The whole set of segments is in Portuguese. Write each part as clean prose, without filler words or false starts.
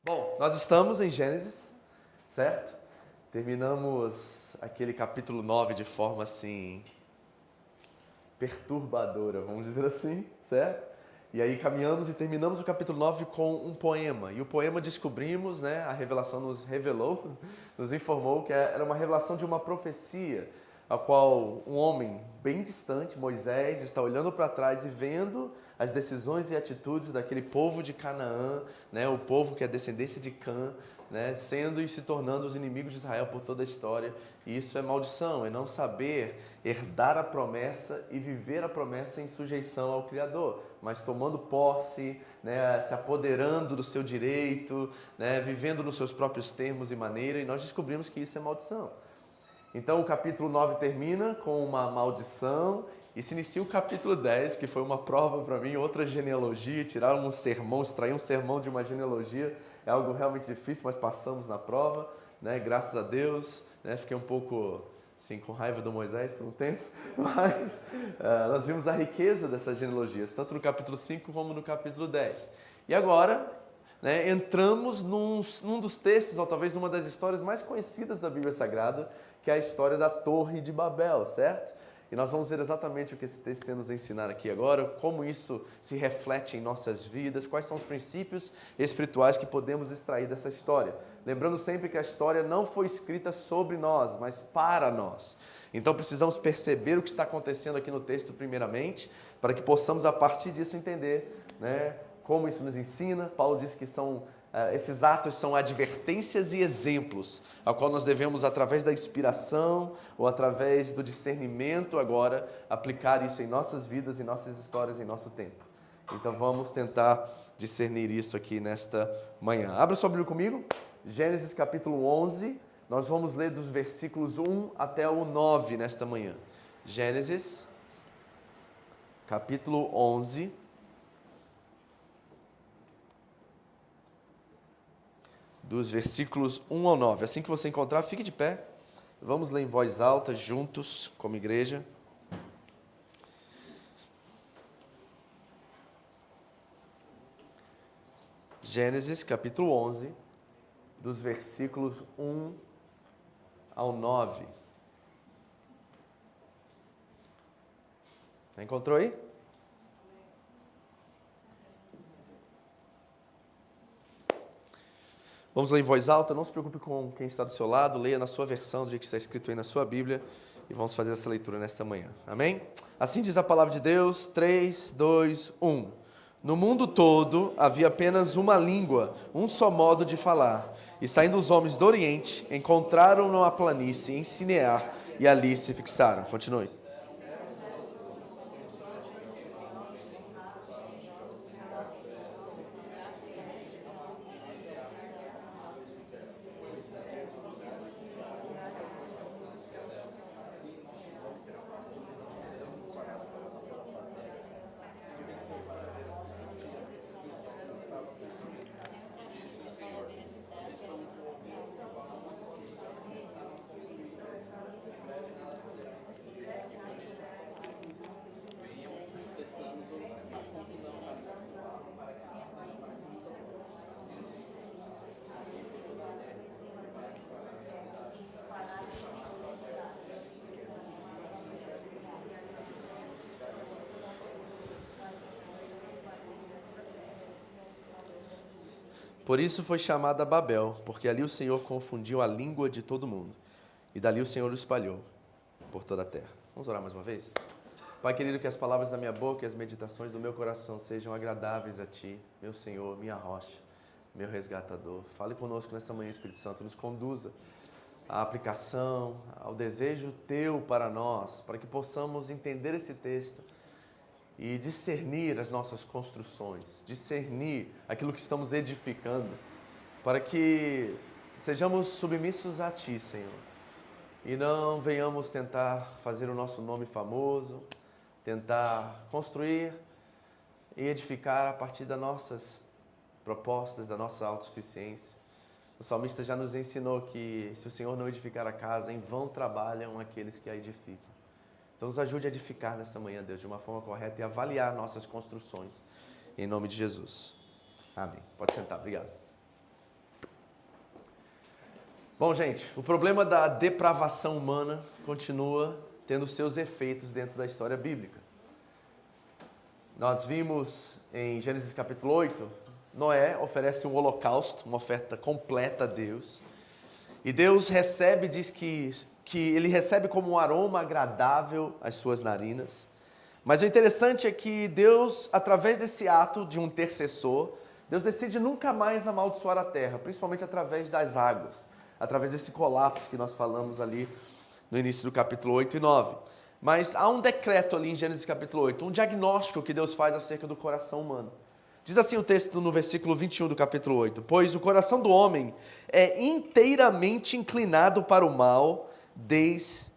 Bom, nós estamos em Gênesis, certo? Terminamos aquele capítulo 9 de forma assim perturbadora, vamos dizer assim, certo? E aí caminhamos e terminamos o capítulo 9 com um poema. E o poema descobrimos, né, a revelação nos revelou, nos informou que era uma revelação de uma profecia, a qual um homem bem distante, Moisés, está olhando para trás e vendo as decisões e atitudes daquele povo de Canaã, né, o povo que é descendência de Cã, né, sendo e se tornando os inimigos de Israel por toda a história. E isso é maldição, é não saber herdar a promessa e viver a promessa em sujeição ao Criador, mas tomando posse, né, se apoderando do seu direito, né, vivendo nos seus próprios termos e maneira, e nós descobrimos que isso é maldição. Então o capítulo 9 termina com uma maldição e se inicia o capítulo 10, que foi uma prova para mim, outra genealogia, tirar um sermão, extrair um sermão de uma genealogia, é algo realmente difícil, mas passamos na prova, né? Graças a Deus, né? Fiquei um pouco assim, com raiva do Moisés por um tempo, mas nós vimos a riqueza dessas genealogias, tanto no capítulo 5 como no capítulo 10. E agora, né, entramos num dos textos, ou talvez uma das histórias mais conhecidas da Bíblia Sagrada, que é a história da Torre de Babel, certo? E nós vamos ver exatamente o que esse texto tem a nos ensinar aqui agora, como isso se reflete em nossas vidas, quais são os princípios espirituais que podemos extrair dessa história. Lembrando sempre que a história não foi escrita sobre nós, mas para nós. Então precisamos perceber o que está acontecendo aqui no texto primeiramente, para que possamos a partir disso entender, né, como isso nos ensina. Paulo diz que esses atos são advertências e exemplos, ao qual nós devemos, através da inspiração ou através do discernimento agora, aplicar isso em nossas vidas, em nossas histórias, em nosso tempo. Então vamos tentar discernir isso aqui nesta manhã. Abra sua Bíblia comigo, Gênesis capítulo 11, nós vamos ler dos versículos 1 até o 9 nesta manhã. Gênesis capítulo 11, dos versículos 1 ao 9. Assim que você encontrar, fique de pé. Vamos ler em voz alta, juntos, como igreja. Gênesis, capítulo 11, dos versículos 1 ao 9. Já encontrou aí? Vamos ler em voz alta, não se preocupe com quem está do seu lado, leia na sua versão, do jeito que está escrito aí na sua Bíblia, e vamos fazer essa leitura nesta manhã. Amém? Assim diz a palavra de Deus, 3, 2, 1. No mundo todo havia apenas uma língua, um só modo de falar, e saindo os homens do Oriente, encontraram-no a planície em Sinear, e ali se fixaram. Continue. Por isso foi chamada Babel, porque ali o Senhor confundiu a língua de todo mundo. E dali o Senhor o espalhou por toda a terra. Vamos orar mais uma vez? Pai querido, que as palavras da minha boca e as meditações do meu coração sejam agradáveis a Ti, meu Senhor, minha rocha, meu resgatador. Fale conosco nessa manhã, Espírito Santo, nos conduza à aplicação, ao desejo Teu para nós, para que possamos entender esse texto e discernir as nossas construções, discernir aquilo que estamos edificando, para que sejamos submissos a Ti, Senhor, e não venhamos tentar fazer o nosso nome famoso, tentar construir e edificar a partir das nossas propostas, da nossa autossuficiência. O salmista já nos ensinou que se o Senhor não edificar a casa, em vão trabalham aqueles que a edificam. Então nos ajude a edificar nesta manhã, Deus, de uma forma correta e avaliar nossas construções. Em nome de Jesus. Amém. Pode sentar, obrigado. Bom, gente, o problema da depravação humana continua tendo seus efeitos dentro da história bíblica. Nós vimos em Gênesis capítulo 8, Noé oferece um holocausto, uma oferta completa a Deus. E Deus recebe, diz que ele recebe como um aroma agradável as suas narinas. Mas o interessante é que Deus, através desse ato de um intercessor, Deus decide nunca mais amaldiçoar a terra, principalmente através das águas, através desse colapso que nós falamos ali no início do capítulo 8 e 9. Mas há um decreto ali em Gênesis capítulo 8, um diagnóstico que Deus faz acerca do coração humano. Diz assim o texto no versículo 21 do capítulo 8: Pois o coração do homem é inteiramente inclinado para o mal desde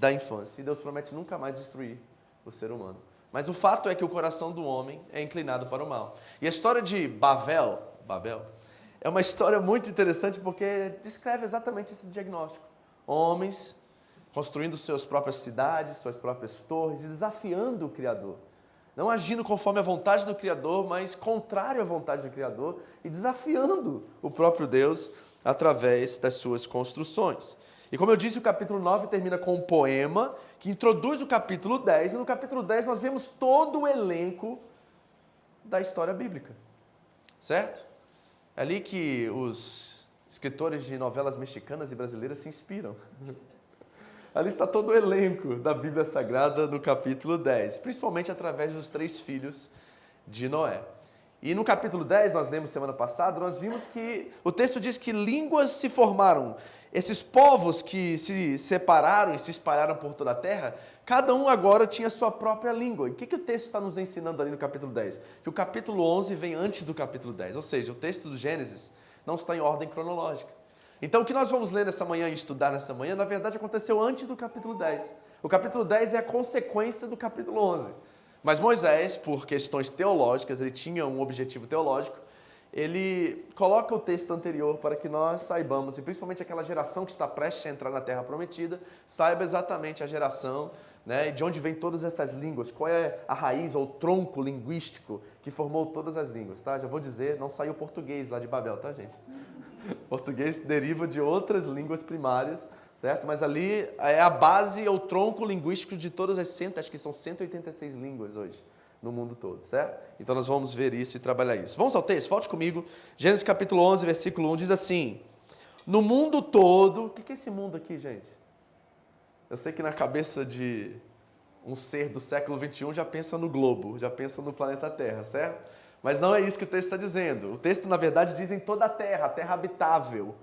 a infância. E Deus promete nunca mais destruir o ser humano. Mas o fato é que o coração do homem é inclinado para o mal. E a história de Babel, é uma história muito interessante porque descreve exatamente esse diagnóstico. Homens construindo suas próprias cidades, suas próprias torres e desafiando o Criador. Não agindo conforme a vontade do Criador, mas contrário à vontade do Criador e desafiando o próprio Deus através das suas construções. E como eu disse, o capítulo 9 termina com um poema que introduz o capítulo 10, e no capítulo 10 nós vemos todo o elenco da história bíblica, certo? É ali que os escritores de novelas mexicanas e brasileiras se inspiram. Ali está todo o elenco da Bíblia Sagrada no capítulo 10, principalmente através dos 3 filhos de Noé. E no capítulo 10, nós lemos semana passada, nós vimos que o texto diz que línguas se formaram. Esses povos que se separaram e se espalharam por toda a terra, cada um agora tinha sua própria língua. E o que o texto está nos ensinando ali no capítulo 10? Que o capítulo 11 vem antes do capítulo 10, ou seja, o texto do Gênesis não está em ordem cronológica. Então o que nós vamos ler nessa manhã e estudar nessa manhã, na verdade aconteceu antes do capítulo 10. O capítulo 10 é a consequência do capítulo 11. Mas Moisés, por questões teológicas, ele tinha um objetivo teológico, ele coloca o texto anterior para que nós saibamos, e principalmente aquela geração que está prestes a entrar na Terra Prometida, saiba exatamente a geração, né, de onde vem todas essas línguas, qual é a raiz ou tronco linguístico que formou todas as línguas, tá? Já vou dizer, não saiu português lá de Babel, tá, gente? Português deriva de outras línguas primárias, certo? Mas ali é a base, o tronco linguístico de todas as acho que são 186 línguas hoje no mundo todo, certo? Então nós vamos ver isso e trabalhar isso. Vamos ao texto, volte comigo. Gênesis capítulo 11, versículo 1 diz assim: No mundo todo... O que é esse mundo aqui, gente? Eu sei que na cabeça de um ser do século 21 já pensa no globo, já pensa no planeta Terra, certo? Mas não é isso que o texto está dizendo. O texto, na verdade, diz em toda a terra habitável,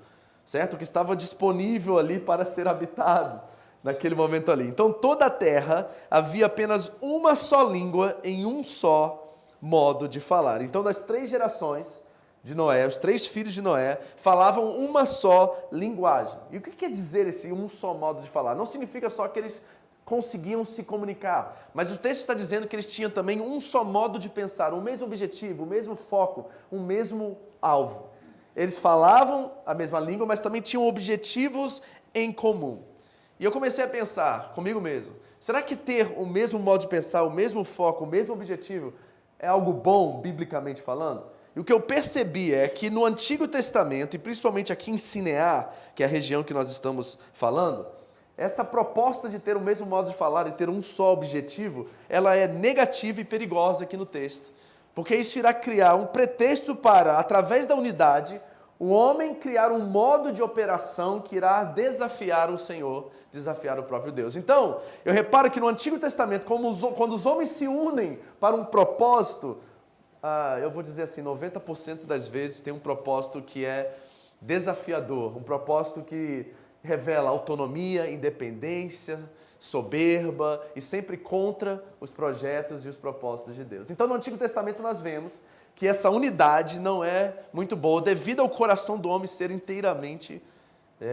certo? O que estava disponível ali para ser habitado naquele momento ali. Então, toda a terra havia apenas uma só língua em um só modo de falar. Então, das 3 gerações de Noé, os 3 filhos de Noé, falavam uma só linguagem. E o que quer dizer esse um só modo de falar? Não significa só que eles conseguiam se comunicar, mas o texto está dizendo que eles tinham também um só modo de pensar, o mesmo objetivo, o mesmo foco, o mesmo alvo. Eles falavam a mesma língua, mas também tinham objetivos em comum. E eu comecei a pensar comigo mesmo, será que ter o mesmo modo de pensar, o mesmo foco, o mesmo objetivo é algo bom, biblicamente falando? E o que eu percebi é que no Antigo Testamento, e principalmente aqui em Sinear, que é a região que nós estamos falando, essa proposta de ter o mesmo modo de falar e ter um só objetivo, ela é negativa e perigosa aqui no texto. Porque isso irá criar um pretexto para, através da unidade, o homem criar um modo de operação que irá desafiar o Senhor, desafiar o próprio Deus. Então, eu reparo que no Antigo Testamento, quando os homens se unem para um propósito, eu vou dizer assim, 90% das vezes tem um propósito que é desafiador, um propósito que revela autonomia, independência, soberba e sempre contra os projetos e os propósitos de Deus. Então, no Antigo Testamento nós vemos que essa unidade não é muito boa devido ao coração do homem ser inteiramente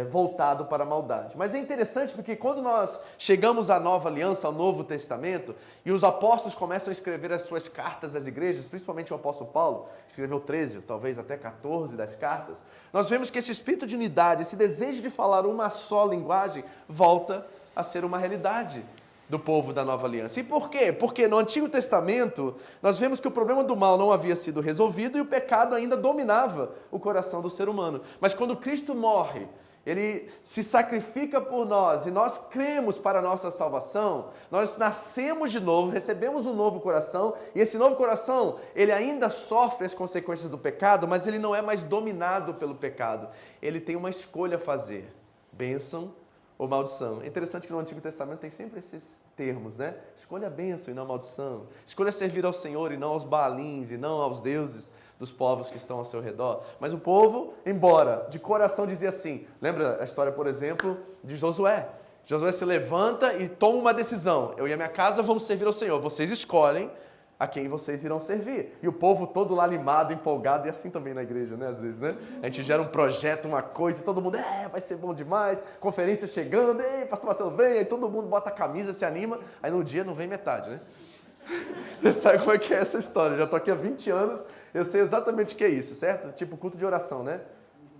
voltado para a maldade. Mas é interessante porque quando nós chegamos à Nova Aliança, ao Novo Testamento, e os apóstolos começam a escrever as suas cartas às igrejas, principalmente o apóstolo Paulo, que escreveu 13, talvez até 14 das cartas, nós vemos que esse espírito de unidade, esse desejo de falar uma só linguagem, volta a ser uma realidade do povo da Nova Aliança. E por quê? Porque no Antigo Testamento, nós vemos que o problema do mal não havia sido resolvido e o pecado ainda dominava o coração do ser humano. Mas quando Cristo morre Ele se sacrifica por nós e nós cremos para a nossa salvação, nós nascemos de novo, recebemos um novo coração e esse novo coração, ele ainda sofre as consequências do pecado, mas ele não é mais dominado pelo pecado. Ele tem uma escolha a fazer, bênção ou maldição. É interessante que no Antigo Testamento tem sempre esses termos, né? Escolha a bênção e não a maldição. Escolha servir ao Senhor e não aos Baalins e não aos deuses dos povos que estão ao seu redor. Mas o povo, embora de coração dizia assim, lembra a história, por exemplo, de Josué? Josué se levanta e toma uma decisão. Eu e a minha casa vamos servir ao Senhor. Vocês escolhem a quem vocês irão servir. E o povo todo lá animado, empolgado, e assim também na igreja, né? Às vezes, né? A gente gera um projeto, uma coisa, e todo mundo, vai ser bom demais, conferência chegando, pastor Marcelo vem, aí todo mundo bota a camisa, se anima, aí no dia não vem metade, né? Você sabe como é que é essa história? Eu já estou aqui há 20 anos, eu sei exatamente o que é isso, certo? Tipo culto de oração, né?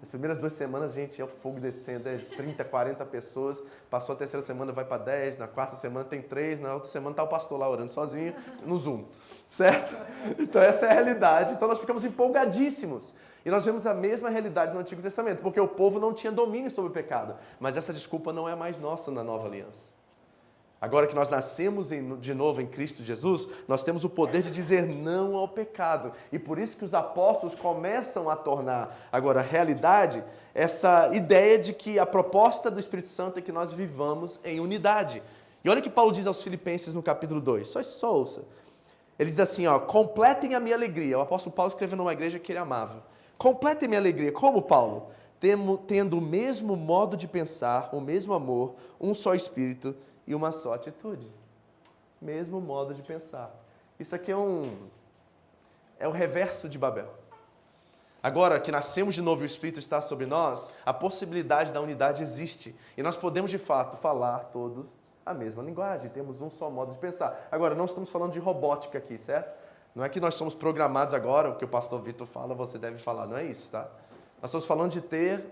As primeiras 2 semanas, gente, é o fogo descendo, 30, 40 pessoas, passou a 3ª semana, vai para 10, na 4ª semana tem 3, na outra semana está o pastor lá orando sozinho, no Zoom, certo? Então essa é a realidade, então nós ficamos empolgadíssimos. E nós vemos a mesma realidade no Antigo Testamento, porque o povo não tinha domínio sobre o pecado, mas essa desculpa não é mais nossa na nova aliança. Agora que nós nascemos de novo em Cristo Jesus, nós temos o poder de dizer não ao pecado. E por isso que os apóstolos começam a tornar agora realidade essa ideia de que a proposta do Espírito Santo é que nós vivamos em unidade. E olha o que Paulo diz aos Filipenses no capítulo 2, só ouça. Ele diz assim, completem a minha alegria. O apóstolo Paulo escreveu numa igreja que ele amava. Completem a minha alegria. Como, Paulo? Tendo o mesmo modo de pensar, o mesmo amor, um só Espírito e uma só atitude. Mesmo modo de pensar. Isso aqui é o reverso de Babel. Agora que nascemos de novo e o Espírito está sobre nós, a possibilidade da unidade existe. E nós podemos, de fato, falar todos a mesma linguagem. Temos um só modo de pensar. Agora, não estamos falando de robótica aqui, certo? Não é que nós somos programados agora, o que o pastor Vitor fala, você deve falar. Não é isso, tá? Nós estamos falando de ter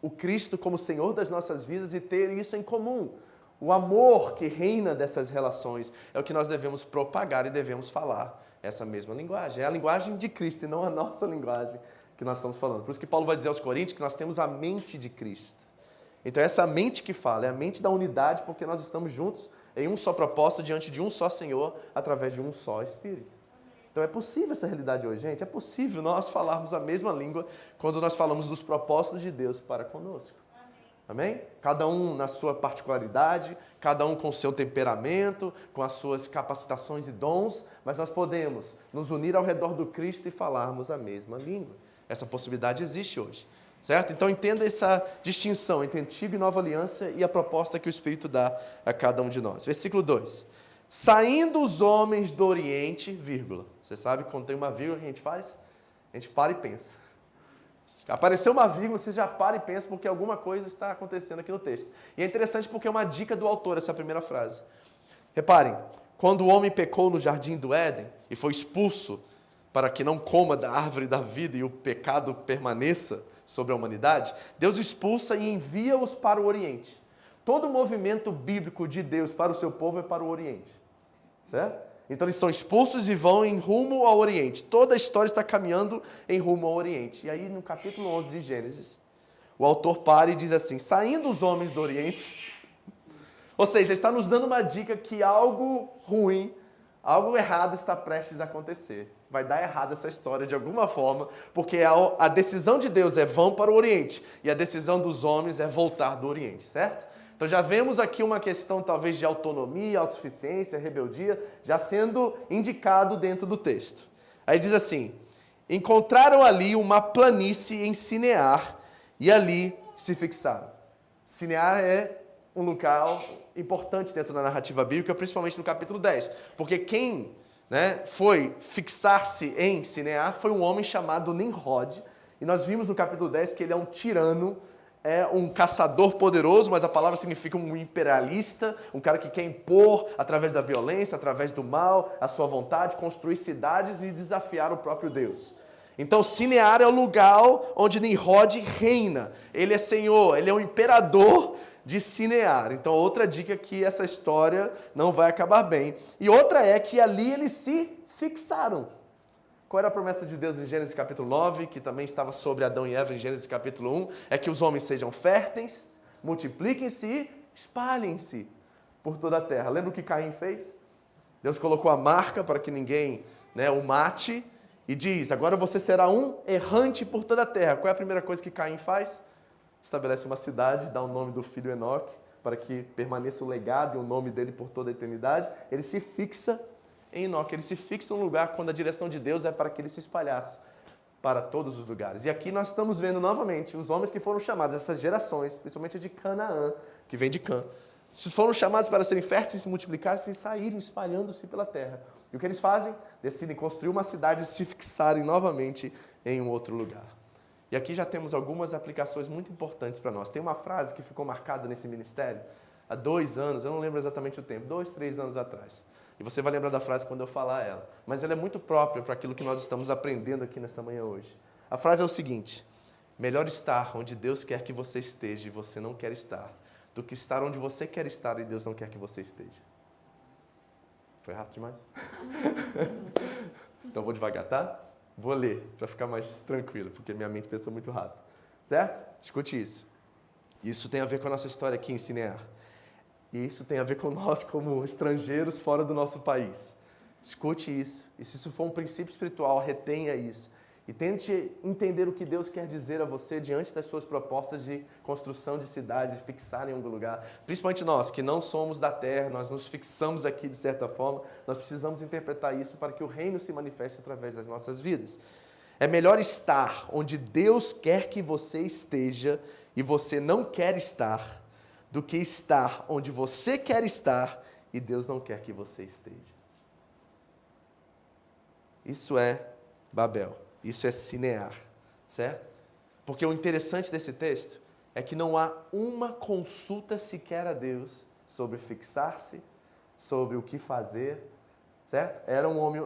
o Cristo como Senhor das nossas vidas e ter isso em comum. O amor que reina dessas relações é o que nós devemos propagar e devemos falar essa mesma linguagem. É a linguagem de Cristo e não a nossa linguagem que nós estamos falando. Por isso que Paulo vai dizer aos Coríntios que nós temos a mente de Cristo. Então essa mente que fala é a mente da unidade porque nós estamos juntos em um só propósito, diante de um só Senhor, através de um só Espírito. Então é possível essa realidade hoje, gente. É possível nós falarmos a mesma língua quando nós falamos dos propósitos de Deus para conosco. Amém? Cada um na sua particularidade, cada um com o seu temperamento, com as suas capacitações e dons, mas nós podemos nos unir ao redor do Cristo e falarmos a mesma língua. Essa possibilidade existe hoje, certo? Então entenda essa distinção entre Antiga e Nova Aliança e a proposta que o Espírito dá a cada um de nós. Versículo 2. Saindo os homens do Oriente, vírgula. Você sabe quando tem uma vírgula que a gente faz? A gente para e pensa. Apareceu uma vírgula, você já para e pensa porque alguma coisa está acontecendo aqui no texto. E é interessante porque é uma dica do autor essa primeira frase. Reparem, quando o homem pecou no jardim do Éden e foi expulso para que não coma da árvore da vida e o pecado permaneça sobre a humanidade, Deus expulsa e envia-os para o Oriente. Todo o movimento bíblico de Deus para o seu povo é para o Oriente. Certo? Então eles são expulsos e vão em rumo ao Oriente. Toda a história está caminhando em rumo ao Oriente. E aí no capítulo 11 de Gênesis, o autor para e diz assim, saindo os homens do Oriente, ou seja, ele está nos dando uma dica que algo ruim, algo errado está prestes a acontecer. Vai dar errado essa história de alguma forma, porque a decisão de Deus é vão para o Oriente e a decisão dos homens é voltar do Oriente, certo? Então já vemos aqui uma questão talvez de autonomia, autossuficiência, rebeldia, já sendo indicado dentro do texto. Aí diz assim, encontraram ali uma planície em Sinear e ali se fixaram. Sinear é um local importante dentro da narrativa bíblica, principalmente no capítulo 10, porque quem foi fixar-se em Sinear foi um homem chamado Nimrod, e nós vimos no capítulo 10 que ele é um tirano, é um caçador poderoso, mas a palavra significa um imperialista, um cara que quer impor, através da violência, através do mal, a sua vontade, construir cidades e desafiar o próprio Deus. Então, Sinear é o lugar onde Nimrod reina. Ele é senhor, ele é o imperador de Sinear. Então, outra dica é que essa história não vai acabar bem. E outra é que ali eles se fixaram. Qual era a promessa de Deus em Gênesis capítulo 9, que também estava sobre Adão e Eva em Gênesis capítulo 1? É que os homens sejam férteis, multipliquem-se e espalhem-se por toda a terra. Lembra o que Caim fez? Deus colocou a marca para que ninguém, o mate e diz, agora você será um errante por toda a terra. Qual é a primeira coisa que Caim faz? Estabelece uma cidade, dá o nome do filho Enoque, para que permaneça o legado e o nome dele por toda a eternidade. Ele se fixa em Enoque, ele se fixa num lugar quando a direção de Deus é para que ele se espalhasse para todos os lugares. E aqui nós estamos vendo novamente os homens que foram chamados, essas gerações, principalmente de Canaã, que vem de Cã, foram chamados para serem férteis, se multiplicarem e saírem espalhando-se pela terra. E o que eles fazem? Decidem construir uma cidade e se fixarem novamente em um outro lugar. E aqui já temos algumas aplicações muito importantes para nós. Tem uma frase que ficou marcada nesse ministério há 2 anos, eu não lembro exatamente o tempo, 2, 3 anos atrás. E você vai lembrar da frase quando eu falar ela. Mas ela é muito própria para aquilo que nós estamos aprendendo aqui nesta manhã hoje. A frase é o seguinte: melhor estar onde Deus quer que você esteja e você não quer estar, do que estar onde você quer estar e Deus não quer que você esteja. Foi rápido demais? Então vou devagar, tá? Vou ler para ficar mais tranquilo, porque minha mente pensou muito rápido. Certo? Escute isso. Isso tem a ver com a nossa história aqui em Cinear. E isso tem a ver com nós como estrangeiros fora do nosso país. Escute isso. E se isso for um princípio espiritual, retenha isso. E tente entender o que Deus quer dizer a você diante das suas propostas de construção de cidade, de fixar em algum lugar. Principalmente nós, que não somos da terra, nós nos fixamos aqui de certa forma, nós precisamos interpretar isso para que o reino se manifeste através das nossas vidas. É melhor estar onde Deus quer que você esteja e você não quer estar, do que estar onde você quer estar e Deus não quer que você esteja. Isso é Babel. Isso é Cinear, certo? Porque o interessante desse texto é que não há uma consulta sequer a Deus sobre fixar-se, sobre o que fazer, certo?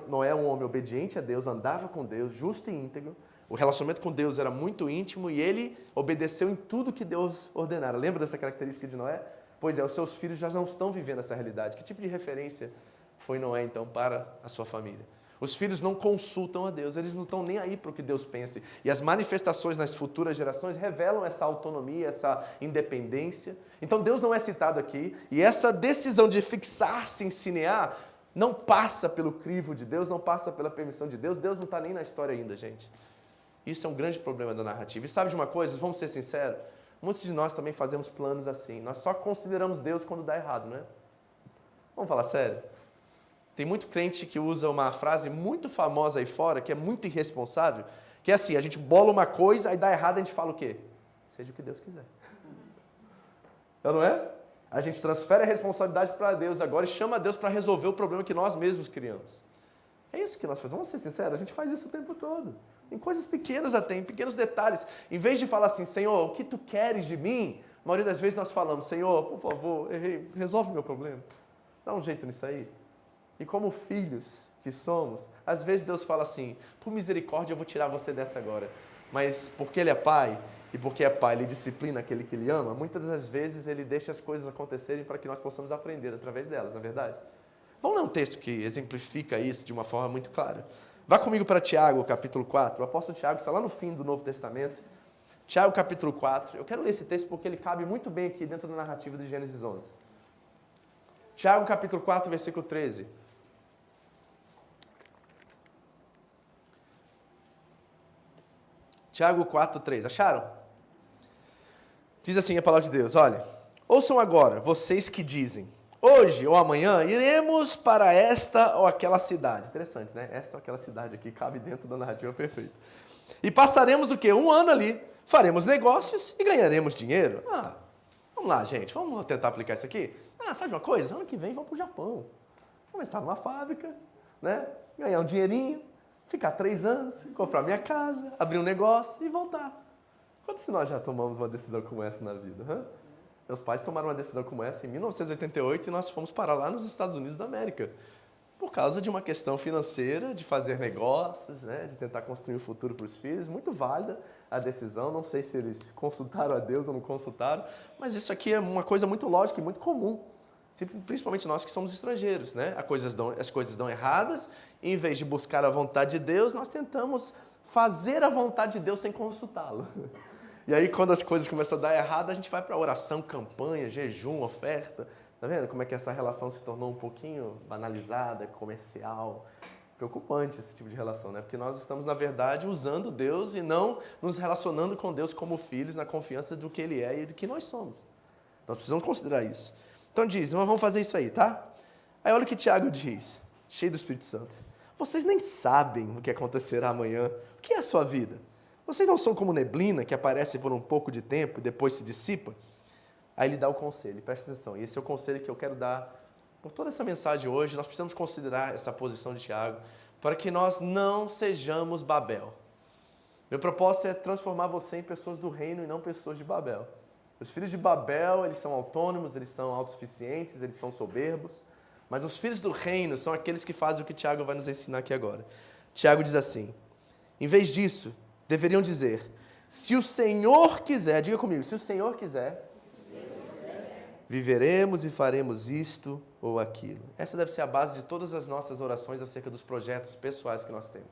Noé era um homem obediente a Deus, andava com Deus, justo e íntegro. O relacionamento com Deus era muito íntimo e ele obedeceu em tudo que Deus ordenara. Lembra dessa característica de Noé? Pois é, os seus filhos já não estão vivendo essa realidade. Que tipo de referência foi Noé, então, para a sua família? Os filhos não consultam a Deus, eles não estão nem aí para o que Deus pense. E as manifestações nas futuras gerações revelam essa autonomia, essa independência. Então Deus não é citado aqui. E essa decisão de fixar-se em Cinear não passa pelo crivo de Deus, não passa pela permissão de Deus. Deus não está nem na história ainda, gente. Isso é um grande problema da narrativa. E sabe de uma coisa? Vamos ser sinceros. Muitos de nós também fazemos planos assim. Nós só consideramos Deus quando dá errado, não é? Vamos falar sério? Tem muito crente que usa uma frase muito famosa aí fora, que é muito irresponsável, que é assim, a gente bola uma coisa, aí dá errado, a gente fala o quê? Seja o que Deus quiser. Não é? A gente transfere a responsabilidade para Deus agora e chama Deus para resolver o problema que nós mesmos criamos. É isso que nós fazemos. Vamos ser sinceros, a gente faz isso o tempo todo. Em coisas pequenas até, em pequenos detalhes. Em vez de falar assim, Senhor, o que Tu queres de mim? A maioria das vezes nós falamos, Senhor, por favor, errei, resolve o meu problema. Dá um jeito nisso aí. E como filhos que somos, às vezes Deus fala assim, por misericórdia eu vou tirar você dessa agora. Mas porque Ele é Pai, e porque é Pai, Ele disciplina aquele que Ele ama, muitas das vezes Ele deixa as coisas acontecerem para que nós possamos aprender através delas, não é verdade? Vamos ler um texto que exemplifica isso de uma forma muito clara. Vá comigo para Tiago, capítulo 4. O apóstolo Tiago está lá no fim do Novo Testamento. Tiago, capítulo 4. Eu quero ler esse texto porque ele cabe muito bem aqui dentro da narrativa de Gênesis 11. Tiago, capítulo 4, versículo 13. Tiago 4:3, acharam? Diz assim a palavra de Deus, olha, ouçam agora, vocês que dizem, hoje ou amanhã iremos para esta ou aquela cidade. Interessante, né? Esta ou aquela cidade aqui cabe dentro da narrativa perfeita. E passaremos o quê? 1 ano ali, faremos negócios e ganharemos dinheiro. Vamos lá, gente, vamos tentar aplicar isso aqui? Sabe uma coisa? Ano que vem vamos para o Japão. Começar numa fábrica, né? Ganhar um dinheirinho. Ficar 3 anos, comprar minha casa, abrir um negócio e voltar. Quantos de nós já tomamos uma decisão como essa na vida? Hein? Meus pais tomaram uma decisão como essa em 1988 e nós fomos parar lá nos Estados Unidos da América. Por causa de uma questão financeira, de fazer negócios, né? De tentar construir um futuro para os filhos. Muito válida a decisão. Não sei se eles consultaram a Deus ou não consultaram, mas isso aqui é uma coisa muito lógica e muito comum. principalmente nós que somos estrangeiros, né? As coisas dão erradas, e em vez de buscar a vontade de Deus, nós tentamos fazer a vontade de Deus sem consultá-lo. E aí, quando as coisas começam a dar errado, a gente vai para oração, campanha, jejum, oferta. Tá vendo como é que essa relação se tornou um pouquinho banalizada, comercial? Preocupante esse tipo de relação, né? Porque nós estamos, na verdade, usando Deus e não nos relacionando com Deus como filhos, na confiança do que Ele é e do que nós somos. Nós precisamos considerar isso. Então diz, vamos fazer isso aí, tá? Aí olha o que Tiago diz, cheio do Espírito Santo. Vocês nem sabem o que acontecerá amanhã. O que é a sua vida? Vocês não são como neblina que aparece por um pouco de tempo e depois se dissipa? Aí ele dá o conselho, presta atenção. E esse é o conselho que eu quero dar por toda essa mensagem hoje. Nós precisamos considerar essa posição de Tiago para que nós não sejamos Babel. Meu propósito é transformar você em pessoas do reino e não pessoas de Babel. Os filhos de Babel, eles são autônomos, eles são autossuficientes, eles são soberbos. Mas os filhos do reino são aqueles que fazem o que Tiago vai nos ensinar aqui agora. Tiago diz assim, em vez disso, deveriam dizer, se o Senhor quiser, diga comigo, se o Senhor quiser, viveremos e faremos isto ou aquilo. Essa deve ser a base de todas as nossas orações acerca dos projetos pessoais que nós temos.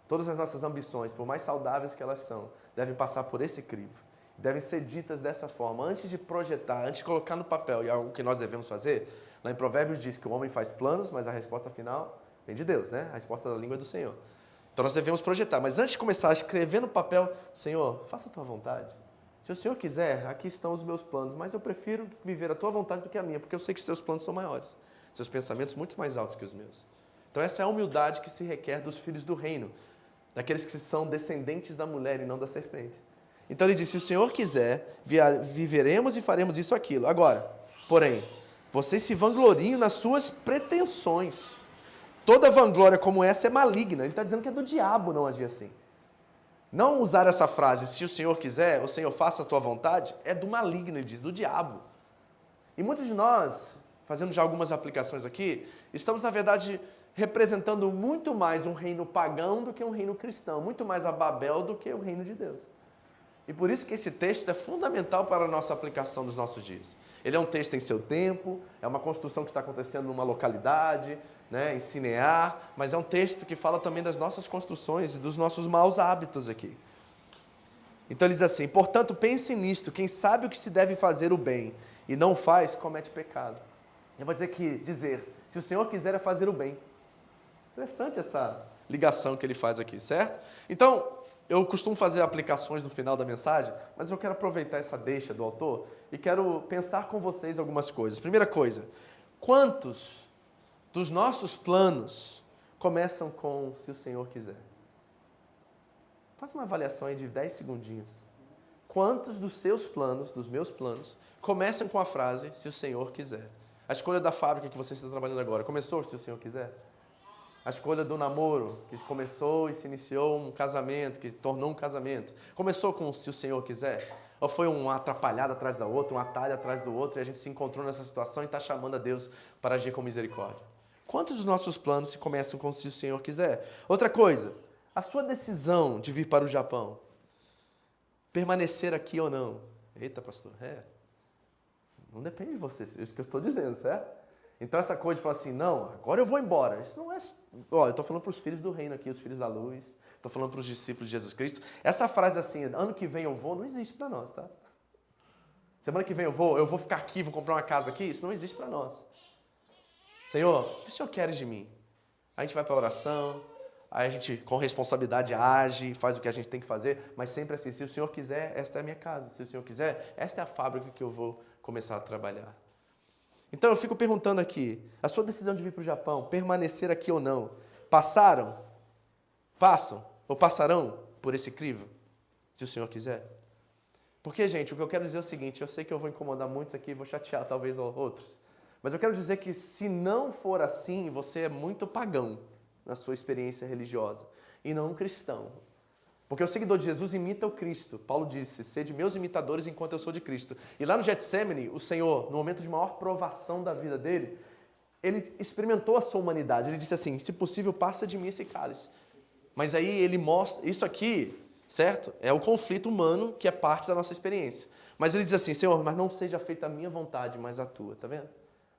Todas as nossas ambições, por mais saudáveis que elas são, devem passar por esse crivo. Devem ser ditas dessa forma, antes de projetar, antes de colocar no papel, e algo que nós devemos fazer, lá em Provérbios diz que o homem faz planos, mas a resposta final vem de Deus, né? A resposta da língua é do Senhor. Então nós devemos projetar, mas antes de começar a escrever no papel, Senhor, faça a tua vontade. Se o Senhor quiser, aqui estão os meus planos, mas eu prefiro viver a tua vontade do que a minha, porque eu sei que os seus planos são maiores, seus pensamentos muito mais altos que os meus. Então essa é a humildade que se requer dos filhos do reino, daqueles que são descendentes da mulher e não da serpente. Então ele diz, se o Senhor quiser, viveremos e faremos isso ou aquilo. Agora, porém, vocês se vangloriam nas suas pretensões. Toda vanglória como essa é maligna. Ele está dizendo que é do diabo não agir assim. Não usar essa frase, se o Senhor quiser, o Senhor faça a tua vontade, é do maligno, ele diz, do diabo. E muitos de nós, fazendo já algumas aplicações aqui, estamos, na verdade, representando muito mais um reino pagão do que um reino cristão, muito mais a Babel do que o reino de Deus. E por isso que esse texto é fundamental para a nossa aplicação dos nossos dias. Ele é um texto em seu tempo, é uma construção que está acontecendo numa localidade, né, em Sinear, mas é um texto que fala também das nossas construções e dos nossos maus hábitos aqui. Então ele diz assim, portanto, pense nisto, quem sabe o que se deve fazer o bem e não faz, comete pecado. Eu vou dizer, se o Senhor quiser é fazer o bem. Interessante essa ligação que ele faz aqui, certo? Então, eu costumo fazer aplicações no final da mensagem, mas eu quero aproveitar essa deixa do autor e quero pensar com vocês algumas coisas. Primeira coisa, quantos dos nossos planos começam com se o Senhor quiser? Faça uma avaliação aí de 10 segundinhos. Quantos dos seus planos, dos meus planos, começam com a frase se o Senhor quiser? A escolha da fábrica que você está trabalhando agora, começou se o Senhor quiser? A escolha do namoro, que começou e se iniciou um casamento, que tornou um casamento, começou com se o Senhor quiser? Ou foi uma atrapalhada atrás da outra, um atalho atrás do outro, e a gente se encontrou nessa situação e está chamando a Deus para agir com misericórdia? Quantos dos nossos planos se começam com se o Senhor quiser? Outra coisa, a sua decisão de vir para o Japão, permanecer aqui ou não? Eita, pastor, não depende de você, é isso que eu estou dizendo, certo? Então essa coisa de falar assim, não, agora eu vou embora. Isso não é... Ó, eu estou falando para os filhos do reino aqui, os filhos da luz. Estou falando para os discípulos de Jesus Cristo. Essa frase assim, ano que vem eu vou, não existe para nós, tá? Semana que vem eu vou ficar aqui, vou comprar uma casa aqui. Isso não existe para nós. Senhor, o que o Senhor quer de mim? A gente vai para a oração, aí a gente com responsabilidade age, faz o que a gente tem que fazer, mas sempre assim, se o Senhor quiser, esta é a minha casa. Se o Senhor quiser, esta é a fábrica que eu vou começar a trabalhar. Então eu fico perguntando aqui, a sua decisão de vir para o Japão, permanecer aqui ou não, passam ou passarão por esse crivo, se o Senhor quiser? Porque, gente, o que eu quero dizer é o seguinte, eu sei que eu vou incomodar muitos aqui, vou chatear talvez outros, mas eu quero dizer que se não for assim, você é muito pagão na sua experiência religiosa e não um cristão. Porque o seguidor de Jesus imita o Cristo. Paulo disse, sede meus imitadores enquanto eu sou de Cristo. E lá no Getsemane, o Senhor, no momento de maior provação da vida dele, ele experimentou a sua humanidade. Ele disse assim, se possível, passa de mim esse cálice. Mas aí ele mostra, isso aqui certo? É o conflito humano que é parte da nossa experiência. Mas ele diz assim, Senhor, mas não seja feita a minha vontade, mas a tua, tá vendo?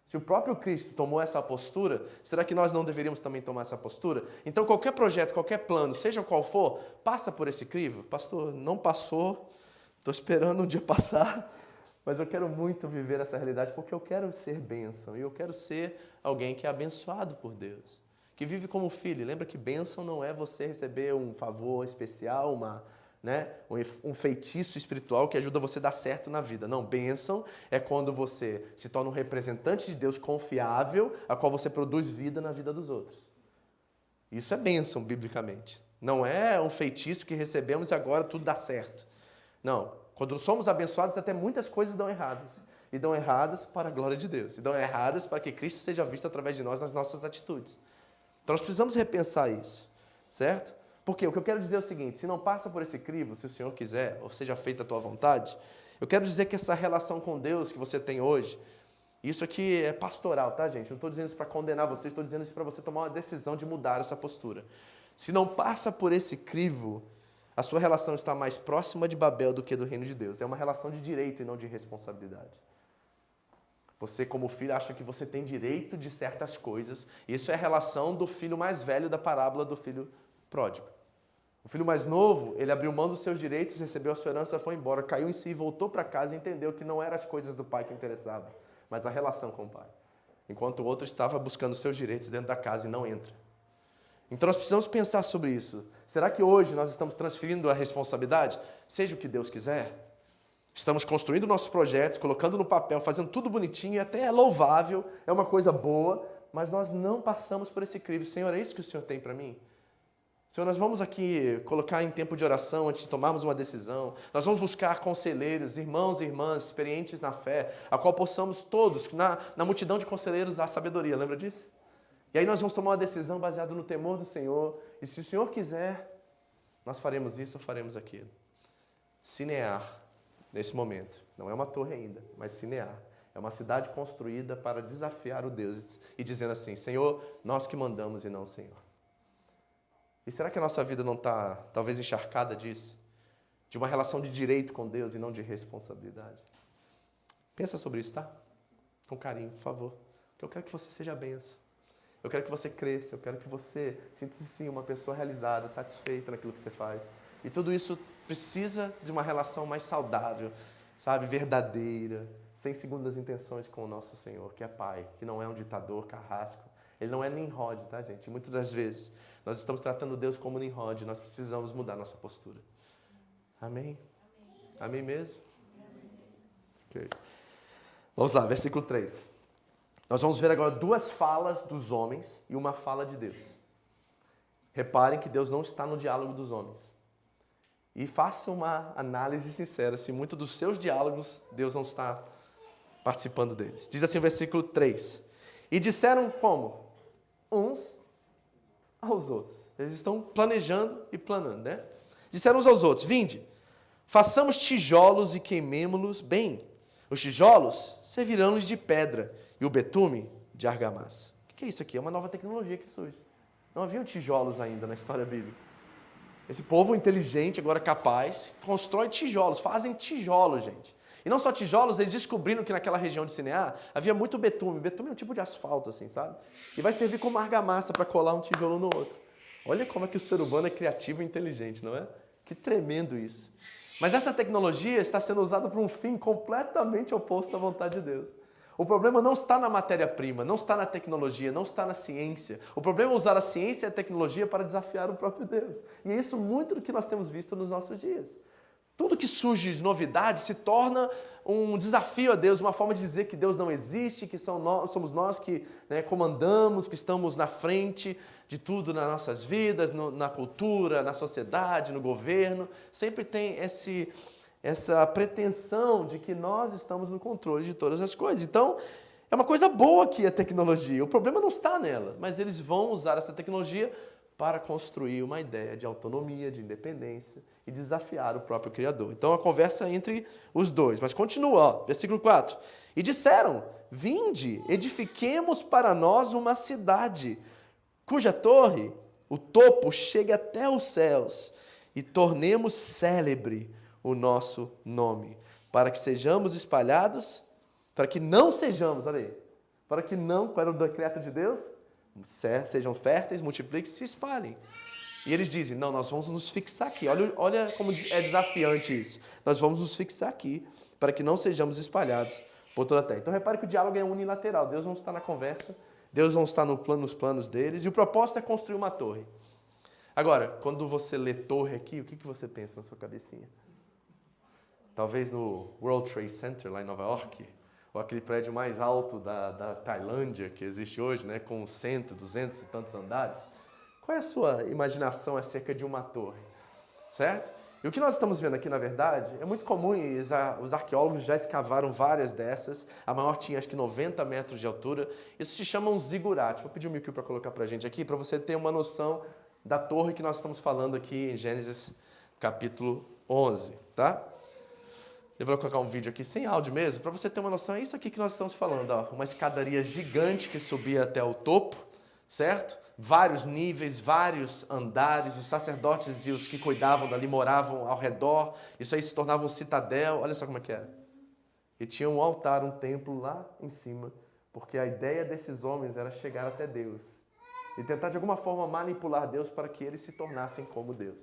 Se o próprio Cristo tomou essa postura, será que nós não deveríamos também tomar essa postura? Então qualquer projeto, qualquer plano, seja qual for, passa por esse crivo. Pastor, não passou, estou esperando um dia passar, mas eu quero muito viver essa realidade porque eu quero ser bênção e eu quero ser alguém que é abençoado por Deus, que vive como filho. Lembra que bênção não é você receber um favor especial, um feitiço espiritual que ajuda você a dar certo na vida. Não, bênção é quando você se torna um representante de Deus confiável, a qual você produz vida na vida dos outros. Isso é bênção, biblicamente. Não é um feitiço que recebemos e agora tudo dá certo. Não, quando somos abençoados, até muitas coisas dão erradas. E dão erradas para a glória de Deus. E dão erradas para que Cristo seja visto através de nós nas nossas atitudes. Então nós precisamos repensar isso, certo? Porque o que eu quero dizer é o seguinte, se não passa por esse crivo, se o Senhor quiser, ou seja feita a tua vontade, eu quero dizer que essa relação com Deus que você tem hoje, isso aqui é pastoral, tá, gente? Não estou dizendo isso para condenar você, estou dizendo isso para você tomar uma decisão de mudar essa postura. Se não passa por esse crivo, a sua relação está mais próxima de Babel do que do reino de Deus. É uma relação de direito e não de responsabilidade. Você, como filho, acha que você tem direito de certas coisas. Isso é a relação do filho mais velho da parábola do filho pródigo. O filho mais novo, ele abriu mão dos seus direitos, recebeu a sua herança, foi embora, caiu em si, voltou para casa e entendeu que não eram as coisas do pai que interessavam, mas a relação com o pai. Enquanto o outro estava buscando seus direitos dentro da casa e não entra. Então nós precisamos pensar sobre isso. Será que hoje nós estamos transferindo a responsabilidade? Seja o que Deus quiser. Estamos construindo nossos projetos, colocando no papel, fazendo tudo bonitinho, e até é louvável, é uma coisa boa, mas nós não passamos por esse crivo. Senhor, é isso que o Senhor tem para mim? Senhor, nós vamos aqui colocar em tempo de oração antes de tomarmos uma decisão. Nós vamos buscar conselheiros, irmãos e irmãs experientes na fé, a qual possamos todos, na multidão de conselheiros, há sabedoria. Lembra disso? E aí nós vamos tomar uma decisão baseada no temor do Senhor. E se o Senhor quiser, nós faremos isso ou faremos aquilo. Cinear, nesse momento. Não é uma torre ainda, mas Cinear. É uma cidade construída para desafiar o Deus e dizendo assim, Senhor, nós que mandamos e não o Senhor. E será que a nossa vida não está, talvez, encharcada disso? De uma relação de direito com Deus e não de responsabilidade? Pensa sobre isso, tá? Com carinho, por favor. Porque eu quero que você seja benção. Eu quero que você cresça. Eu quero que você sinta-se, sim, uma pessoa realizada, satisfeita naquilo que você faz. E tudo isso precisa de uma relação mais saudável, sabe? Verdadeira, sem segundas intenções com o nosso Senhor, que é Pai, que não é um ditador carrasco. Ele não é Nimrod, tá, gente? Muitas das vezes nós estamos tratando Deus como Nimrod, nós precisamos mudar nossa postura. Amém? Amém mesmo? Okay. Vamos lá, versículo 3. Nós vamos ver agora duas falas dos homens e uma fala de Deus. Reparem que Deus não está no diálogo dos homens. E façam uma análise sincera se muitos dos seus diálogos Deus não está participando deles. Diz assim o versículo 3. E disseram como? Uns aos outros. Eles estão planejando e planando, né? Disseram uns aos outros, vinde, façamos tijolos e queimemo-los bem. Os tijolos servirão-lhes de pedra e o betume de argamassa. O que é isso aqui? É uma nova tecnologia que surge. Não haviam tijolos ainda na história bíblica. Esse povo inteligente, agora capaz, constrói tijolos, fazem tijolos, gente. E não só tijolos, eles descobriram que naquela região de Cinear havia muito betume. Betume é um tipo de asfalto, assim, sabe? E vai servir como argamassa para colar um tijolo no outro. Olha como é que o ser humano é criativo e inteligente, não é? Que tremendo isso. Mas essa tecnologia está sendo usada para um fim completamente oposto à vontade de Deus. O problema não está na matéria-prima, não está na tecnologia, não está na ciência. O problema é usar a ciência e a tecnologia para desafiar o próprio Deus. E é isso muito do que nós temos visto nos nossos dias. Tudo que surge de novidade se torna um desafio a Deus, uma forma de dizer que Deus não existe, que somos nós que comandamos, que estamos na frente de tudo nas nossas vidas, na cultura, na sociedade, no governo. Sempre tem essa pretensão de que nós estamos no controle de todas as coisas. Então, é uma coisa boa aqui a tecnologia. O problema não está nela, mas eles vão usar essa tecnologia para construir uma ideia de autonomia, de independência e desafiar o próprio Criador. Então, a conversa entre os dois. Mas continua, ó, versículo 4. E disseram, vinde, edifiquemos para nós uma cidade, cuja torre, o topo, chegue até os céus, e tornemos célebre o nosso nome, para que sejamos espalhados, para que não sejamos, olha aí, para que não, qual era o decreto de Deus? Sejam férteis, multipliquem, se espalhem. E eles dizem, não, nós vamos nos fixar aqui. Olha como é desafiante isso. Nós vamos nos fixar aqui, para que não sejamos espalhados por toda a terra. Então repare que o diálogo é unilateral. Deus não está na conversa, Deus não está nos planos deles, e o propósito é construir uma torre. Agora, quando você lê torre aqui, o que você pensa na sua cabecinha? Talvez no World Trade Center, lá em Nova York, ou aquele prédio mais alto da Tailândia que existe hoje, né, com 100, 200 e tantos andares. Qual é a sua imaginação acerca de uma torre? Certo? E o que nós estamos vendo aqui, na verdade, é muito comum, e os arqueólogos já escavaram várias dessas, a maior tinha acho que 90 metros de altura. Isso se chama um zigurate. Vou pedir o Mikio para colocar para a gente aqui, para você ter uma noção da torre que nós estamos falando aqui em Gênesis capítulo 11, tá? Eu vou colocar um vídeo aqui sem áudio mesmo, para você ter uma noção. É isso aqui que nós estamos falando, ó, uma escadaria gigante que subia até o topo, certo? Vários níveis, vários andares, os sacerdotes e os que cuidavam dali moravam ao redor, isso aí se tornava um citadel, olha só como é que era. E tinha um altar, um templo lá em cima, porque a ideia desses homens era chegar até Deus e tentar de alguma forma manipular Deus para que eles se tornassem como Deus.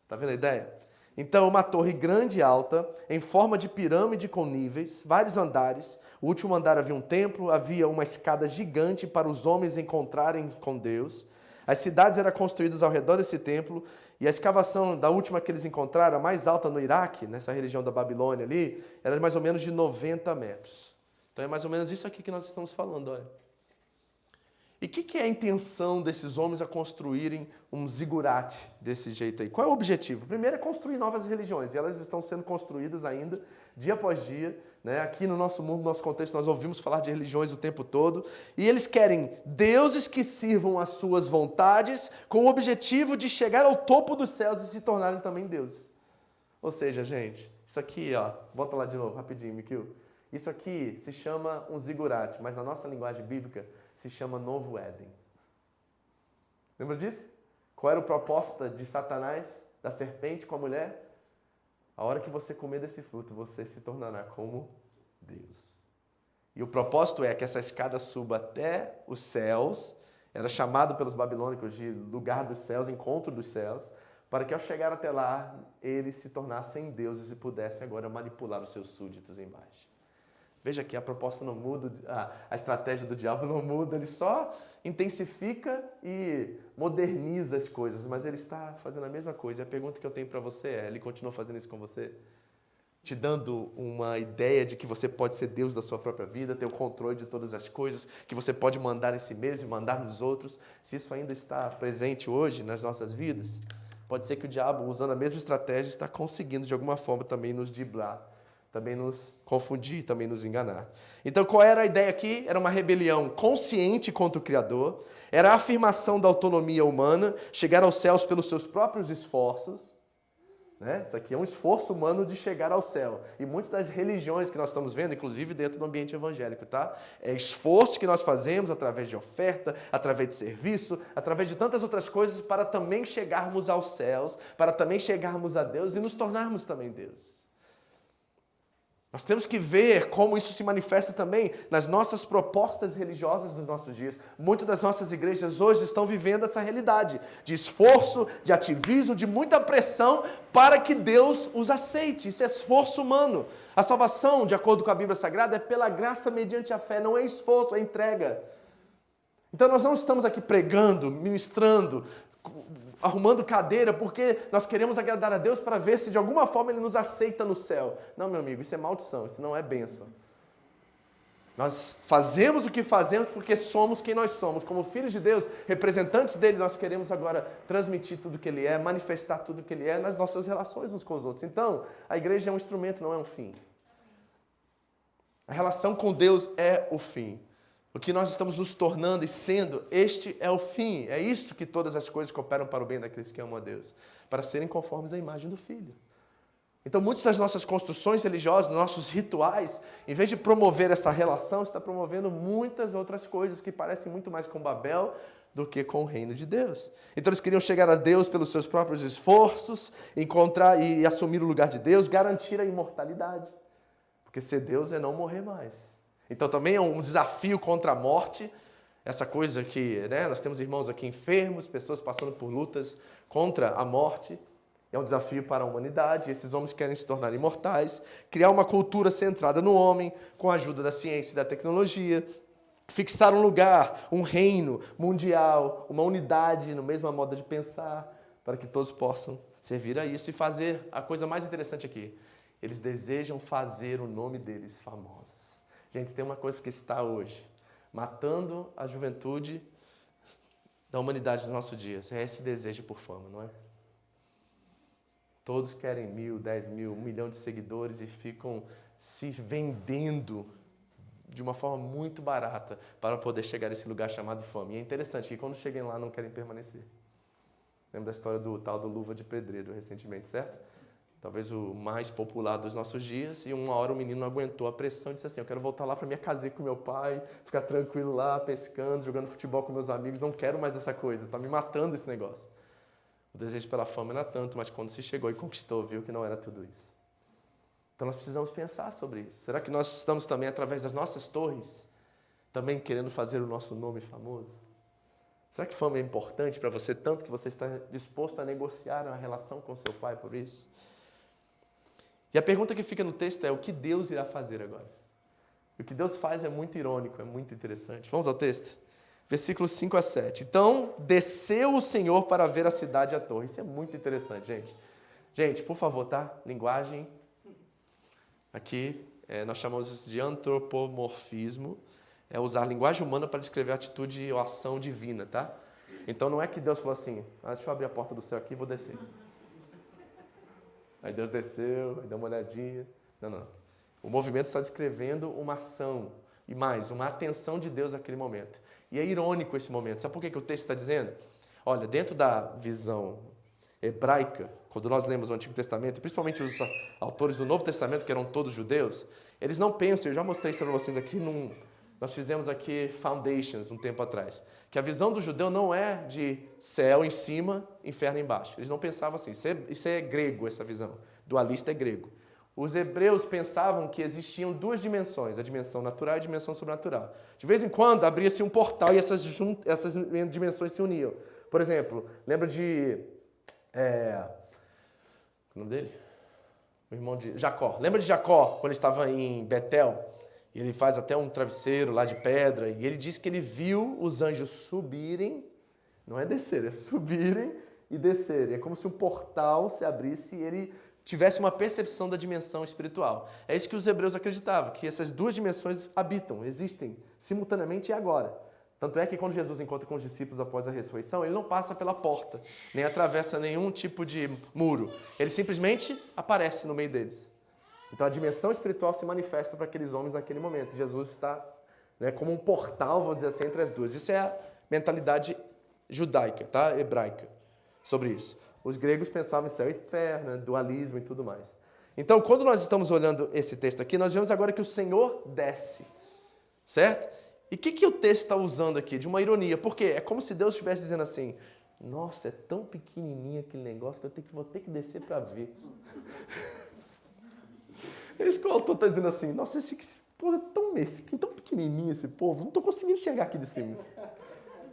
Está vendo a ideia? Então, uma torre grande e alta, em forma de pirâmide com níveis, vários andares. O último andar havia um templo, havia uma escada gigante para os homens encontrarem com Deus. As cidades eram construídas ao redor desse templo, e a escavação da última que eles encontraram, a mais alta no Iraque, nessa região da Babilônia ali, era mais ou menos de 90 metros. Então é mais ou menos isso aqui que nós estamos falando, olha. E o que é a intenção desses homens a construírem um zigurate desse jeito aí? Qual é o objetivo? Primeiro é construir novas religiões, e elas estão sendo construídas ainda, dia após dia. Né? Aqui no nosso mundo, no nosso contexto, nós ouvimos falar de religiões o tempo todo, e eles querem deuses que sirvam às suas vontades, com o objetivo de chegar ao topo dos céus e se tornarem também deuses. Ou seja, gente, isso aqui, ó, volta lá de novo, rapidinho, Mikio. Isso aqui se chama um zigurate, mas na nossa linguagem bíblica se chama Novo Éden. Lembra disso? Qual era o propósito de Satanás, da serpente com a mulher? A hora que você comer desse fruto, você se tornará como Deus. E o propósito é que essa escada suba até os céus, era chamado pelos babilônicos de lugar dos céus, encontro dos céus, para que ao chegar até lá, eles se tornassem deuses e pudessem agora manipular os seus súditos embaixo. Veja que a proposta não muda, a estratégia do diabo não muda, ele só intensifica e moderniza as coisas, mas ele está fazendo a mesma coisa. E a pergunta que eu tenho para você é, ele continua fazendo isso com você? Te dando uma ideia de que você pode ser Deus da sua própria vida, ter o controle de todas as coisas, que você pode mandar em si mesmo e mandar nos outros. Se isso ainda está presente hoje nas nossas vidas, pode ser que o diabo, usando a mesma estratégia, está conseguindo de alguma forma também nos driblar, também nos confundir, também nos enganar. Então, qual era a ideia aqui? Era uma rebelião consciente contra o Criador, era a afirmação da autonomia humana, chegar aos céus pelos seus próprios esforços. Né? Isso aqui é um esforço humano de chegar ao céu. E muitas das religiões que nós estamos vendo, inclusive dentro do ambiente evangélico, tá? É esforço que nós fazemos através de oferta, através de serviço, através de tantas outras coisas para também chegarmos aos céus, para também chegarmos a Deus e nos tornarmos também Deus. Nós temos que ver como isso se manifesta também nas nossas propostas religiosas dos nossos dias. Muitas das nossas igrejas hoje estão vivendo essa realidade de esforço, de ativismo, de muita pressão para que Deus os aceite. Isso é esforço humano. A salvação, de acordo com a Bíblia Sagrada, é pela graça mediante a fé, não é esforço, é entrega. Então nós não estamos aqui pregando, ministrando, arrumando cadeira, porque nós queremos agradar a Deus para ver se de alguma forma Ele nos aceita no céu. Não, meu amigo, isso é maldição, isso não é bênção. Nós fazemos o que fazemos porque somos quem nós somos. Como filhos de Deus, representantes dEle, nós queremos agora transmitir tudo que Ele é, manifestar tudo que Ele é nas nossas relações uns com os outros. Então, a igreja é um instrumento, não é um fim. A relação com Deus é o fim. O que nós estamos nos tornando e sendo, este é o fim. É isso que todas as coisas cooperam para o bem daqueles que amam a Deus, para serem conformes à imagem do Filho. Então, muitas das nossas construções religiosas, nossos rituais, em vez de promover essa relação, está promovendo muitas outras coisas que parecem muito mais com Babel do que com o reino de Deus. Então eles queriam chegar a Deus pelos seus próprios esforços, encontrar e assumir o lugar de Deus, garantir a imortalidade. Porque ser Deus é não morrer mais. Então também é um desafio contra a morte, essa coisa que, né, nós temos irmãos aqui enfermos, pessoas passando por lutas contra a morte. É um desafio para a humanidade. Esses homens querem se tornar imortais, criar uma cultura centrada no homem, com a ajuda da ciência e da tecnologia, fixar um lugar, um reino mundial, uma unidade no mesma modo de pensar, para que todos possam servir a isso e fazer a coisa mais interessante aqui. Eles desejam fazer o nome deles famosos. Gente, tem uma coisa que está hoje matando a juventude da humanidade do nosso dia. É esse desejo por fama, não é? Todos querem 1.000, 10.000, 1 milhão de seguidores e ficam se vendendo de uma forma muito barata para poder chegar a esse lugar chamado fama. E é interessante que quando cheguem lá não querem permanecer. Lembra da história do tal do Luva de Pedreiro recentemente, certo? Talvez o mais popular dos nossos dias. E uma hora o menino não aguentou a pressão e disse assim, eu quero voltar lá para minha casinha com meu pai, ficar tranquilo lá, pescando, jogando futebol com meus amigos. Não quero mais essa coisa, está me matando esse negócio. O desejo pela fama era tanto, mas quando se chegou e conquistou, viu que não era tudo isso. Então nós precisamos pensar sobre isso. Será que nós estamos também, através das nossas torres, também querendo fazer o nosso nome famoso? Será que fama é importante para você, tanto que você está disposto a negociar a relação com seu pai por isso? E a pergunta que fica no texto é, o que Deus irá fazer agora? O que Deus faz é muito irônico, é muito interessante. Vamos ao texto? Versículos 5 a 7. Então, desceu o Senhor para ver a cidade e a torre. Isso é muito interessante, gente. Gente, por favor, tá? Linguagem. Aqui, nós chamamos isso de antropomorfismo. É usar a linguagem humana para descrever a atitude ou ação divina, tá? Então, não é que Deus falou assim, deixa eu abrir a porta do céu aqui e vou descer. Aí Deus desceu, aí deu uma olhadinha. Não, não. O movimento está descrevendo uma ação e mais, uma atenção de Deus naquele momento. E é irônico esse momento. Sabe por que o texto está dizendo? Olha, dentro da visão hebraica, quando nós lemos o Antigo Testamento, principalmente os autores do Novo Testamento, que eram todos judeus, eles não pensam, eu já mostrei isso para vocês aqui, nós fizemos aqui Foundations um tempo atrás, que a visão do judeu não é de céu em cima, inferno embaixo. Eles não pensavam assim, isso é grego, essa visão, dualista é grego. Os hebreus pensavam que existiam duas dimensões, a dimensão natural e a dimensão sobrenatural. De vez em quando abria-se um portal e essas dimensões se uniam. Por exemplo, lembra de... o nome dele? O irmão de Jacó. Lembra de Jacó, quando ele estava em Betel? E ele faz até um travesseiro lá de pedra. E ele diz que ele viu os anjos subirem, não é descer, é subirem e descerem. É como se um portal se abrisse e ele tivesse uma percepção da dimensão espiritual. É isso que os hebreus acreditavam, que essas duas dimensões habitam, existem simultaneamente e agora. Tanto é que quando Jesus encontra com os discípulos após a ressurreição, ele não passa pela porta, nem atravessa nenhum tipo de muro. Ele simplesmente aparece no meio deles. Então a dimensão espiritual se manifesta para aqueles homens naquele momento. Jesus está, como um portal, vamos dizer assim, entre as duas. Isso é a mentalidade judaica, tá? Hebraica, sobre isso. Os gregos pensavam em céu e inferno, dualismo e tudo mais. Então, quando nós estamos olhando esse texto aqui, nós vemos agora que o Senhor desce, certo? E o que o texto está usando aqui? De uma ironia. Por quê? É como se Deus estivesse dizendo assim, nossa, é tão pequenininho aquele negócio que eu vou ter que descer para ver. É isso que o autor está dizendo assim, nossa, esse povo é tão mesquinho, tão pequenininho esse povo, não estou conseguindo enxergar aqui de cima.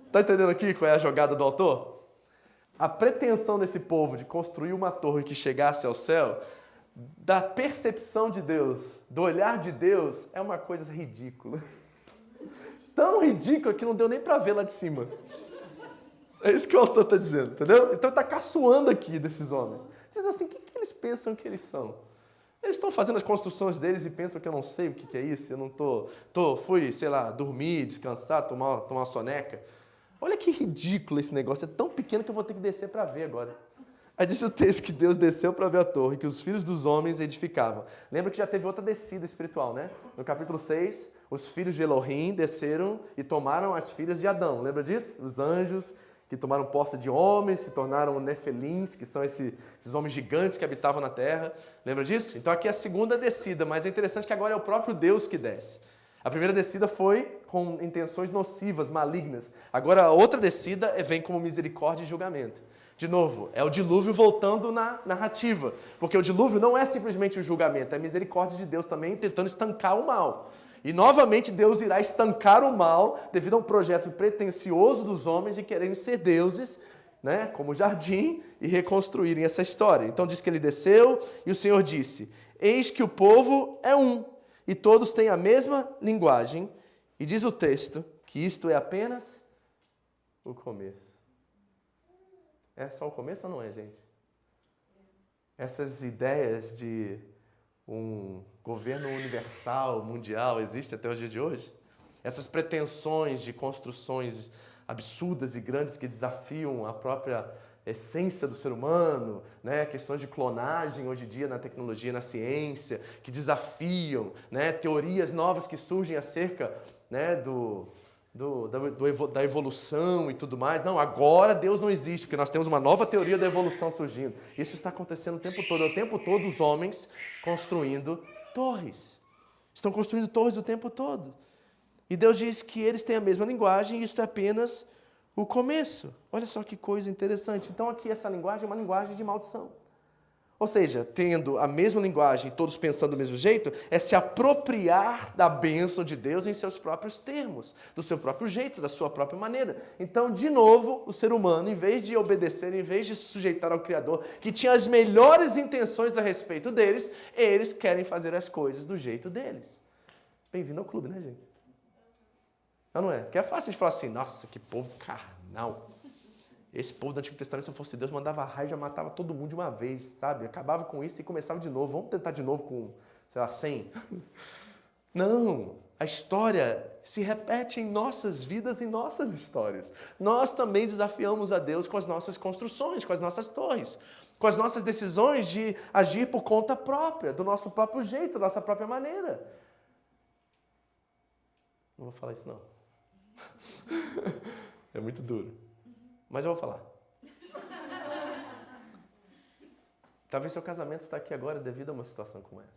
Está entendendo aqui qual é a jogada do autor? A pretensão desse povo de construir uma torre que chegasse ao céu, da percepção de Deus, do olhar de Deus, é uma coisa ridícula. Tão ridícula que não deu nem para ver lá de cima. É isso que o autor está dizendo, entendeu? Então está caçoando aqui desses homens. Diz assim, o que eles pensam que eles são? Eles estão fazendo as construções deles e pensam que eu não sei o que é isso, eu não fui, sei lá, dormir, descansar, tomar uma soneca. Olha que ridículo esse negócio, é tão pequeno que eu vou ter que descer para ver agora. Aí diz o texto que Deus desceu para ver a torre, que os filhos dos homens edificavam. Lembra que já teve outra descida espiritual, né? No capítulo 6, os filhos de Elohim desceram e tomaram as filhas de Adão. Lembra disso? Os anjos que tomaram posse de homens, se tornaram nefelins, que são esses homens gigantes que habitavam na terra. Lembra disso? Então aqui é a segunda descida, mas é interessante que agora é o próprio Deus que desce. A primeira descida foi com intenções nocivas, malignas. Agora a outra descida vem como misericórdia e julgamento. De novo, é o dilúvio voltando na narrativa. Porque o dilúvio não é simplesmente o julgamento, é a misericórdia de Deus também tentando estancar o mal. E novamente Deus irá estancar o mal devido a um projeto pretensioso dos homens de quererem ser deuses, né, como jardim, e reconstruírem essa história. Então diz que ele desceu e o Senhor disse: eis que o povo é um, e todos têm a mesma linguagem. E diz o texto que isto é apenas o começo. É só o começo ou não é, gente? Essas ideias de um governo universal, mundial, existe até o dia de hoje? Essas pretensões de construções absurdas e grandes que desafiam a própria essência do ser humano, né? Questões de clonagem hoje em dia na tecnologia, na ciência, que desafiam, né? Teorias novas que surgem acerca, né? Da evolução e tudo mais. Não, agora Deus não existe, porque nós temos uma nova teoria da evolução surgindo. Isso está acontecendo o tempo todo. É o tempo todo os homens construindo torres. Estão construindo torres o tempo todo. E Deus diz que eles têm a mesma linguagem e isso é apenas o começo. Olha só que coisa interessante. Então aqui essa linguagem é uma linguagem de maldição. Ou seja, tendo a mesma linguagem, todos pensando do mesmo jeito, é se apropriar da bênção de Deus em seus próprios termos, do seu próprio jeito, da sua própria maneira. Então, de novo, o ser humano, em vez de obedecer, em vez de se sujeitar ao Criador, que tinha as melhores intenções a respeito deles, eles querem fazer as coisas do jeito deles. Bem-vindo ao clube, né, gente? Não é? Porque é fácil de falar assim: nossa, que povo carnal. Esse povo do Antigo Testamento, se eu fosse Deus, mandava raio e já matava todo mundo de uma vez, sabe? Acabava com isso e começava de novo. Vamos tentar de novo com, sei lá, 100? Não. A história se repete em nossas vidas e nossas histórias. Nós também desafiamos a Deus com as nossas construções, com as nossas torres, com as nossas decisões de agir por conta própria, do nosso próprio jeito, da nossa própria maneira. Não vou falar isso, não. É muito duro. Mas eu vou falar. Talvez seu casamento está aqui agora devido a uma situação como essa.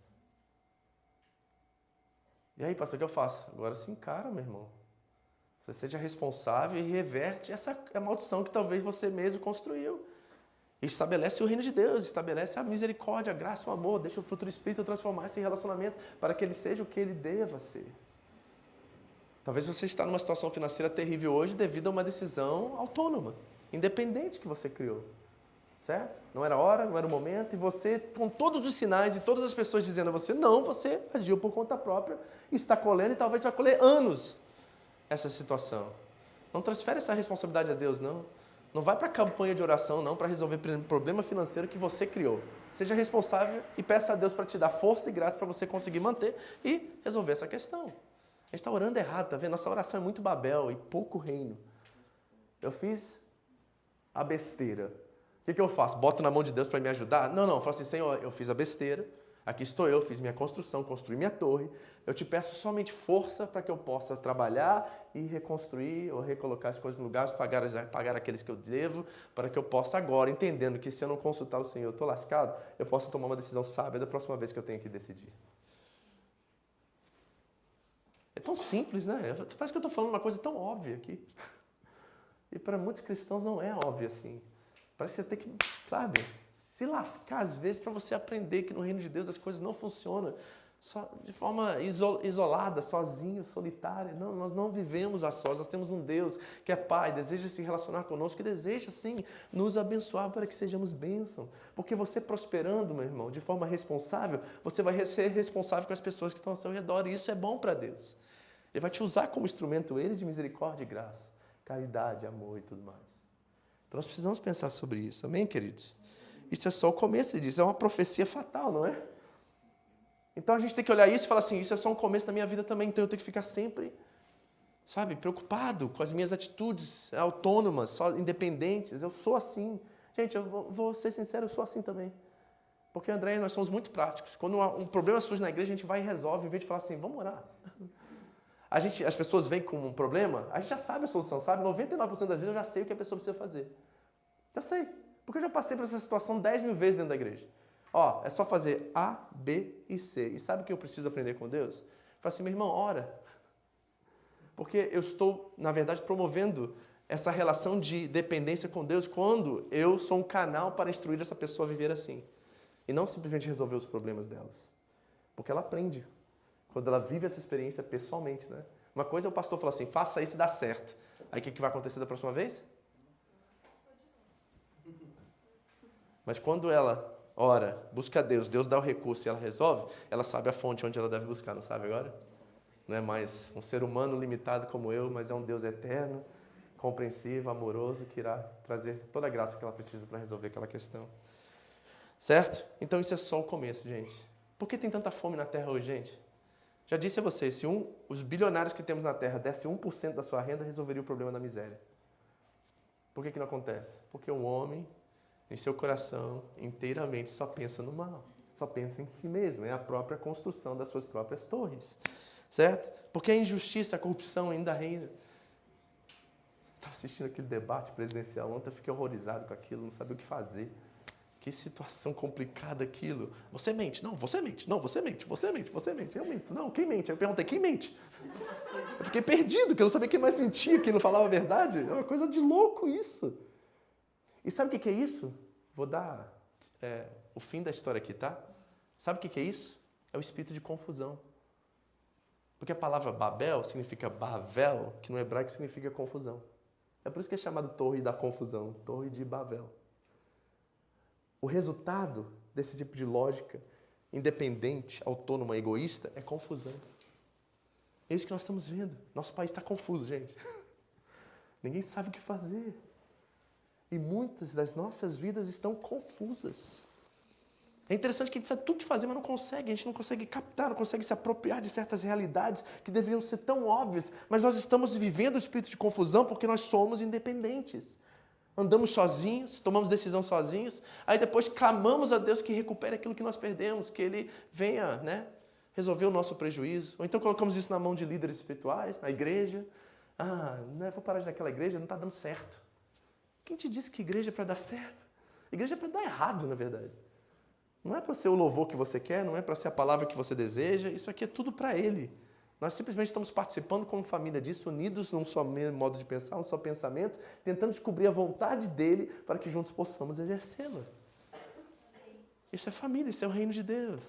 E aí, pastor, o que eu faço? Agora se encara, meu irmão. Você seja responsável e reverte essa maldição que talvez você mesmo construiu. E estabelece o reino de Deus, estabelece a misericórdia, a graça, o amor. Deixa o fruto do Espírito transformar esse relacionamento para que ele seja o que ele deva ser. Talvez você está numa situação financeira terrível hoje devido a uma decisão autônoma, independente que você criou. Certo? Não era a hora, não era o momento, e você, com todos os sinais e todas as pessoas dizendo a você não, você agiu por conta própria, está colhendo e talvez vai colher anos essa situação. Não transfere essa responsabilidade a Deus, não. Não vai para a campanha de oração, não, para resolver o problema financeiro que você criou. Seja responsável e peça a Deus para te dar força e graça para você conseguir manter e resolver essa questão. A gente está orando errado, tá vendo? Nossa oração é muito Babel e pouco reino. Eu fiz a besteira. O que eu faço? Boto na mão de Deus para me ajudar? Não, eu falo assim: Senhor, eu fiz a besteira, aqui estou eu, fiz minha construção, construí minha torre, eu te peço somente força para que eu possa trabalhar e reconstruir ou recolocar as coisas no lugar, pagar aqueles que eu devo, para que eu possa agora, entendendo que se eu não consultar o Senhor, eu estou lascado, eu possa tomar uma decisão sábia da próxima vez que eu tenho que decidir. É tão simples, né? Parece que eu estou falando uma coisa tão óbvia aqui. E para muitos cristãos não é óbvio assim. Parece que você tem que, sabe, se lascar às vezes para você aprender que no reino de Deus as coisas não funcionam só de forma isolada, sozinho, solitário. Não, nós não vivemos a sós, nós temos um Deus que é Pai, deseja se relacionar conosco, que deseja, sim, nos abençoar para que sejamos bênção. Porque você prosperando, meu irmão, de forma responsável, você vai ser responsável com as pessoas que estão ao seu redor, e isso é bom para Deus. Ele vai te usar como instrumento, ele, de misericórdia e graça, caridade, amor e tudo mais. Então nós precisamos pensar sobre isso, amém, queridos? Isso é só o começo, ele diz, é uma profecia fatal, não é? Então a gente tem que olhar isso e falar assim: isso é só um começo da minha vida também, então eu tenho que ficar sempre, sabe, preocupado com as minhas atitudes autônomas, só independentes. Eu sou assim. Gente, eu vou ser sincero, eu sou assim também. Porque, André, nós somos muito práticos. Quando um problema surge na igreja, a gente vai e resolve, em vez de falar assim: vamos orar. As pessoas vêm com um problema, a gente já sabe a solução, sabe? 99% das vezes eu já sei o que a pessoa precisa fazer. Já sei. Porque eu já passei por essa situação 10 mil vezes dentro da igreja. Ó, é só fazer A, B e C. E sabe o que eu preciso aprender com Deus? Fala assim: meu irmão, ora. Porque eu estou, na verdade, promovendo essa relação de dependência com Deus quando eu sou um canal para instruir essa pessoa a viver assim. E não simplesmente resolver os problemas delas. Porque ela aprende. Quando ela vive essa experiência pessoalmente, né? Uma coisa é o pastor falar assim, faça isso e dá certo. Aí o que vai acontecer da próxima vez? Mas quando ela ora, busca Deus, Deus dá o recurso e ela resolve, ela sabe a fonte onde ela deve buscar, não sabe agora? Não é mais um ser humano limitado como eu, mas é um Deus eterno, compreensivo, amoroso, que irá trazer toda a graça que ela precisa para resolver aquela questão. Certo? Então isso é só o começo, gente. Por que tem tanta fome na Terra hoje, gente? Já disse a vocês, se os bilionários que temos na Terra dessem 1% da sua renda, resolveria o problema da miséria. Por que não acontece? Porque um homem, em seu coração, inteiramente só pensa no mal. Só pensa em si mesmo. É a própria construção das suas próprias torres. Certo? Porque a injustiça, a corrupção ainda reina. Estava assistindo aquele debate presidencial ontem, eu fiquei horrorizado com aquilo, não sabia o que fazer. Que situação complicada aquilo. Você mente. Não, você mente. Não, você mente. Você mente. Você mente. Eu minto. Não, quem mente? Aí eu perguntei, quem mente? Eu fiquei perdido, porque eu não sabia quem mais mentia, quem não falava a verdade. É uma coisa de louco isso. E sabe o que é isso? Vou dar o fim da história aqui, tá? Sabe o que é isso? É o espírito de confusão. Porque a palavra Babel significa Bavel, que no hebraico significa confusão. É por isso que é chamado Torre da Confusão, Torre de Babel. O resultado desse tipo de lógica independente, autônoma, egoísta, é confusão. É isso que nós estamos vendo. Nosso país está confuso, gente. Ninguém sabe o que fazer. E muitas das nossas vidas estão confusas. É interessante que a gente sabe tudo o que fazer, mas não consegue. A gente não consegue captar, não consegue se apropriar de certas realidades que deveriam ser tão óbvias. Mas nós estamos vivendo o espírito de confusão porque nós somos independentes. Andamos sozinhos, tomamos decisão sozinhos, aí depois clamamos a Deus que recupere aquilo que nós perdemos, que Ele venha, resolver o nosso prejuízo. Ou então colocamos isso na mão de líderes espirituais, na igreja. Vou parar daquela igreja, não está dando certo. Quem te disse que igreja é para dar certo? Igreja é para dar errado, na verdade. Não é para ser o louvor que você quer, não é para ser a palavra que você deseja, isso aqui é tudo para Ele. Nós simplesmente estamos participando como família disso, unidos num só modo de pensar, um só pensamento, tentando descobrir a vontade dEle para que juntos possamos exercê-la. Isso é família, isso é o reino de Deus.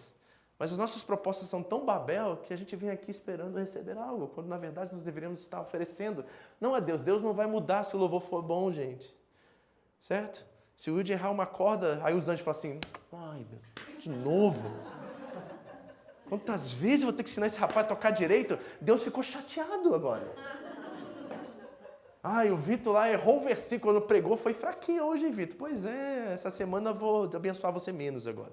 Mas as nossas propostas são tão Babel que a gente vem aqui esperando receber algo, quando na verdade nós deveríamos estar oferecendo. Não a Deus, Deus não vai mudar se o louvor for bom, gente. Certo? Se o Wilde errar uma corda, aí os anjos falam assim, ai, meu, de novo. Quantas vezes eu vou ter que ensinar esse rapaz a tocar direito? Deus ficou chateado agora. O Vitor lá errou o versículo, quando pregou, foi fraquinho hoje, hein, Vitor? Pois é, essa semana eu vou abençoar você menos agora.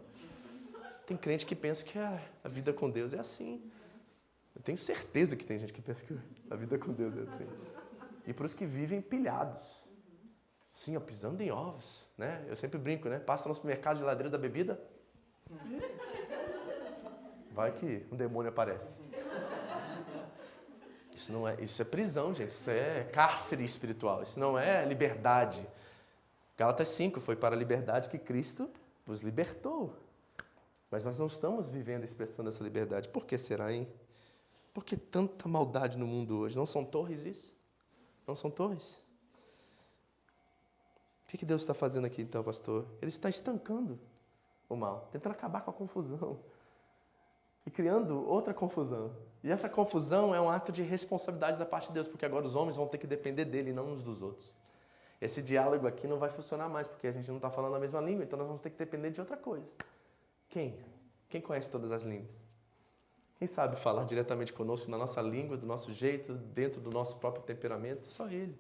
Tem crente que pensa que a vida com Deus é assim. Eu tenho certeza que tem gente que pensa que a vida com Deus é assim. E por isso que vivem pilhados. Sim, pisando em ovos, né? Eu sempre brinco, né? Passa no supermercado de ladeira da bebida. Vai que um demônio aparece. Isso é prisão, gente. Isso é cárcere espiritual. Isso não é liberdade. Gálatas 5, foi para a liberdade que Cristo nos libertou. Mas nós não estamos vivendo e expressando essa liberdade. Por que será, hein? Por que tanta maldade no mundo hoje? Não são torres isso? Não são torres? O que Deus está fazendo aqui então, pastor? Ele está estancando o mal, tentando acabar com a confusão. E criando outra confusão. E essa confusão é um ato de responsabilidade da parte de Deus, porque agora os homens vão ter que depender dele e não uns dos outros. Esse diálogo aqui não vai funcionar mais, porque a gente não está falando a mesma língua, então nós vamos ter que depender de outra coisa. Quem? Quem conhece todas as línguas? Quem sabe falar diretamente conosco na nossa língua, do nosso jeito, dentro do nosso próprio temperamento? Só Ele.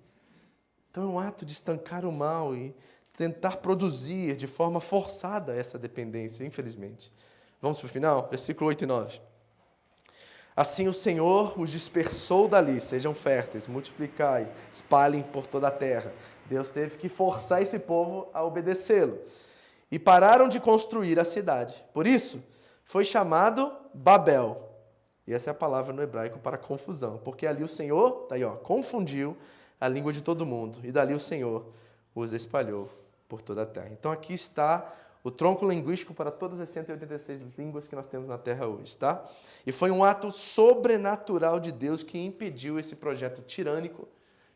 Então é um ato de estancar o mal e tentar produzir de forma forçada essa dependência, infelizmente. Vamos para o final? Versículo 8 e 9. Assim o Senhor os dispersou dali, sejam férteis, multiplicai, espalhem por toda a terra. Deus teve que forçar esse povo a obedecê-lo. E pararam de construir a cidade. Por isso, foi chamado Babel. E essa é a palavra no hebraico para confusão. Porque ali o Senhor, confundiu a língua de todo mundo. E dali o Senhor os espalhou por toda a terra. Então aqui está o tronco linguístico para todas as 186 línguas que nós temos na Terra hoje, tá? E foi um ato sobrenatural de Deus que impediu esse projeto tirânico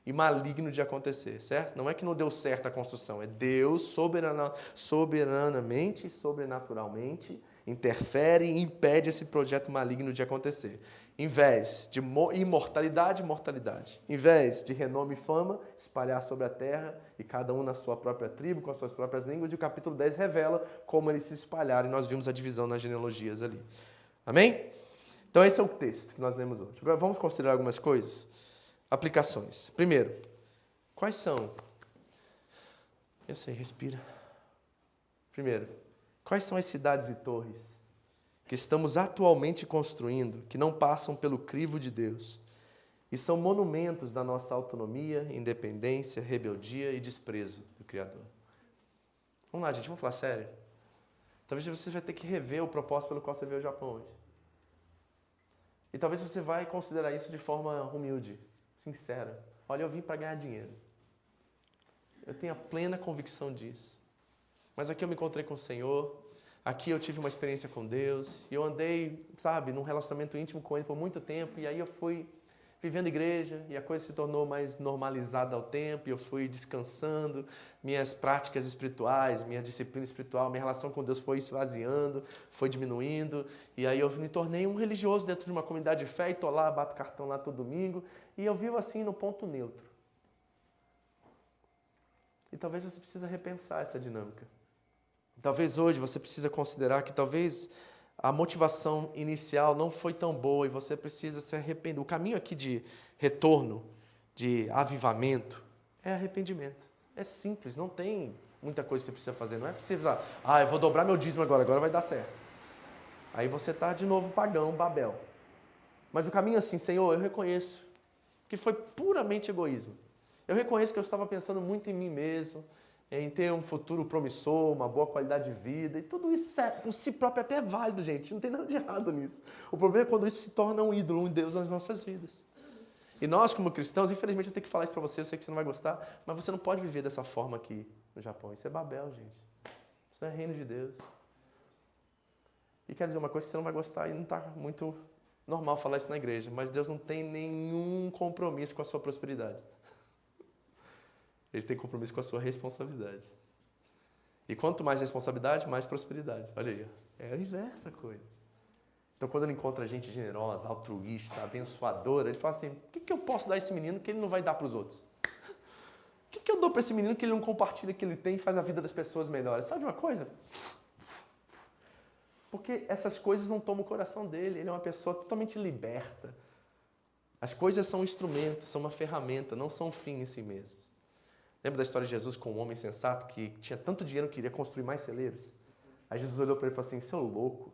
e maligno de acontecer, certo? Não é que não deu certo a construção, é Deus soberanamente, sobrenaturalmente, interfere e impede esse projeto maligno de acontecer. Em vez de imortalidade, mortalidade. Em vez de renome e fama, espalhar sobre a terra, e cada um na sua própria tribo, com as suas próprias línguas, e o capítulo 10 revela como eles se espalharam, e nós vimos a divisão nas genealogias ali. Amém? Então esse é o texto que nós lemos hoje. Agora vamos considerar algumas coisas. Aplicações. Primeiro, quais são? Pensa aí, respira. Primeiro, quais são as cidades e torres que estamos atualmente construindo, que não passam pelo crivo de Deus, e são monumentos da nossa autonomia, independência, rebeldia e desprezo do Criador? Vamos lá, gente, vamos falar sério. Talvez você vai ter que rever o propósito pelo qual você veio ao Japão hoje. E talvez você vai considerar isso de forma humilde, sincera. Olha, eu vim para ganhar dinheiro. Eu tenho a plena convicção disso. Mas aqui eu me encontrei com o Senhor, aqui eu tive uma experiência com Deus, e eu andei, sabe, num relacionamento íntimo com Ele por muito tempo, e aí eu fui vivendo igreja, e a coisa se tornou mais normalizada ao tempo, e eu fui descansando, minhas práticas espirituais, minha disciplina espiritual, minha relação com Deus foi esvaziando, foi diminuindo, e aí eu me tornei um religioso dentro de uma comunidade de fé, e tô lá, bato cartão lá todo domingo, e eu vivo assim no ponto neutro. E talvez você precise repensar essa dinâmica. Talvez hoje você precisa considerar que talvez a motivação inicial não foi tão boa e você precisa se arrepender. O caminho aqui de retorno, de avivamento, é arrependimento. É simples, não tem muita coisa que você precisa fazer. Não é preciso, eu vou dobrar meu dízimo agora vai dar certo. Aí você está de novo pagão, Babel. Mas o caminho é assim, Senhor, eu reconheço que foi puramente egoísmo. Eu reconheço que eu estava pensando muito em mim mesmo, em ter um futuro promissor, uma boa qualidade de vida, e tudo isso por si próprio até é válido, gente, não tem nada de errado nisso. O problema é quando isso se torna um ídolo, um Deus nas nossas vidas. E nós, como cristãos, infelizmente eu tenho que falar isso para você, eu sei que você não vai gostar, mas você não pode viver dessa forma aqui no Japão. Isso é Babel, gente. Isso não é reino de Deus. E quero dizer uma coisa que você não vai gostar, e não está muito normal falar isso na igreja, mas Deus não tem nenhum compromisso com a sua prosperidade. Ele tem compromisso com a sua responsabilidade. E quanto mais responsabilidade, mais prosperidade. Olha aí, é a inversa coisa. Então, quando ele encontra gente generosa, altruísta, abençoadora, ele fala assim, o que eu posso dar a esse menino que ele não vai dar para os outros? O que eu dou para esse menino que ele não compartilha o que ele tem e faz a vida das pessoas melhores? Sabe de uma coisa? Porque essas coisas não tomam o coração dele. Ele é uma pessoa totalmente liberta. As coisas são um instrumento, são uma ferramenta, não são um fim em si mesmos. Lembra da história de Jesus com um homem sensato que tinha tanto dinheiro que queria construir mais celeiros? Aí Jesus olhou para ele e falou assim, seu louco,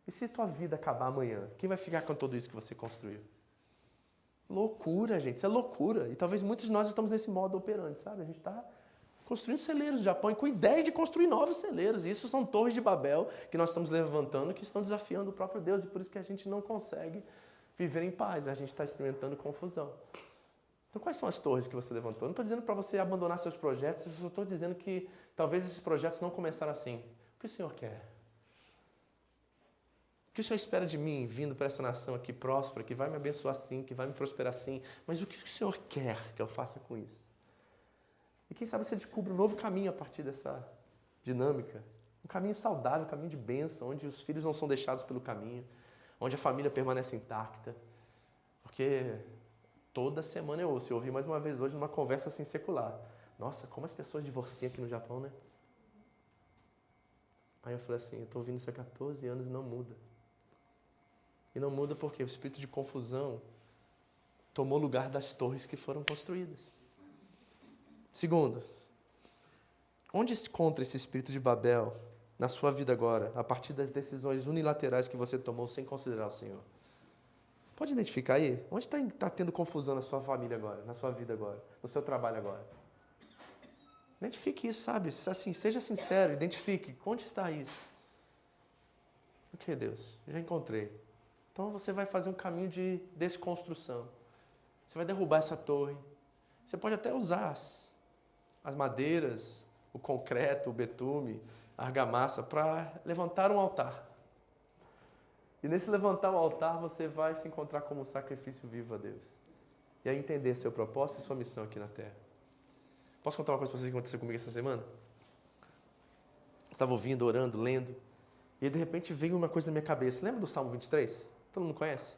e se tua vida acabar amanhã? Quem vai ficar com tudo isso que você construiu? Loucura, gente, isso é loucura. E talvez muitos de nós estamos nesse modo operante, sabe? A gente está construindo celeiros no Japão e com ideia de construir novos celeiros. E isso são torres de Babel que nós estamos levantando, que estão desafiando o próprio Deus. E por isso que a gente não consegue viver em paz, a gente está experimentando confusão. Então, quais são as torres que você levantou? Eu não estou dizendo para você abandonar seus projetos, eu só estou dizendo que talvez esses projetos não começaram assim. O que o Senhor quer? O que o Senhor espera de mim, vindo para essa nação aqui próspera, que vai me abençoar sim, que vai me prosperar sim, mas o que o Senhor quer que eu faça com isso? E quem sabe você descubra um novo caminho a partir dessa dinâmica. Um caminho saudável, um caminho de bênção, onde os filhos não são deixados pelo caminho, onde a família permanece intacta. Porque toda semana eu ouvi mais uma vez hoje numa conversa assim secular. Nossa, como as pessoas divorciam aqui no Japão, né? Aí eu falei assim, eu estou ouvindo isso há 14 anos e não muda. E não muda porque o espírito de confusão tomou lugar das torres que foram construídas. Segundo, onde se encontra esse espírito de Babel na sua vida agora, a partir das decisões unilaterais que você tomou sem considerar o Senhor? Pode identificar aí? Onde está tendo confusão na sua família agora, na sua vida agora, no seu trabalho agora? Identifique isso, sabe? Assim, seja sincero, identifique. Onde está isso? O que, Deus? Já encontrei. Então você vai fazer um caminho de desconstrução. Você vai derrubar essa torre. Você pode até usar as madeiras, o concreto, o betume, a argamassa, para levantar um altar. E nesse levantar o altar, você vai se encontrar como um sacrifício vivo a Deus. E aí entender seu propósito e sua missão aqui na Terra. Posso contar uma coisa para vocês que aconteceu comigo essa semana? Eu estava ouvindo, orando, lendo, e de repente veio uma coisa na minha cabeça. Lembra do Salmo 23? Todo mundo conhece?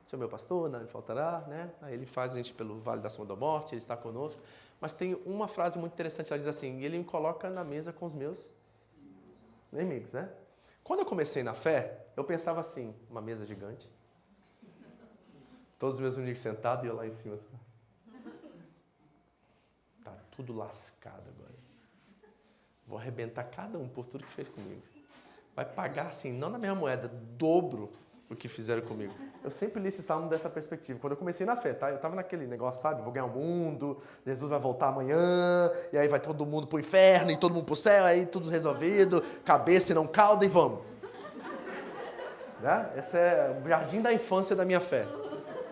Seu meu pastor, nada me faltará, né? Aí ele faz a gente pelo vale da sombra da morte, ele está conosco. Mas tem uma frase muito interessante, ela diz assim, ele me coloca na mesa com os meus inimigos, né? Quando eu comecei na fé, eu pensava assim, uma mesa gigante, todos os meus inimigos sentados e eu lá em cima. Assim. Tá tudo lascado agora. Vou arrebentar cada um por tudo que fez comigo. Vai pagar assim, não na mesma moeda, dobro o que fizeram comigo. Eu sempre li esse salmo dessa perspectiva. Quando eu comecei na fé, tá? Eu tava naquele negócio, sabe? Vou ganhar o mundo, Jesus vai voltar amanhã, e aí vai todo mundo pro inferno, e todo mundo pro céu, aí tudo resolvido, cabeça e não cauda, e vamos. Né? Esse é o jardim da infância da minha fé.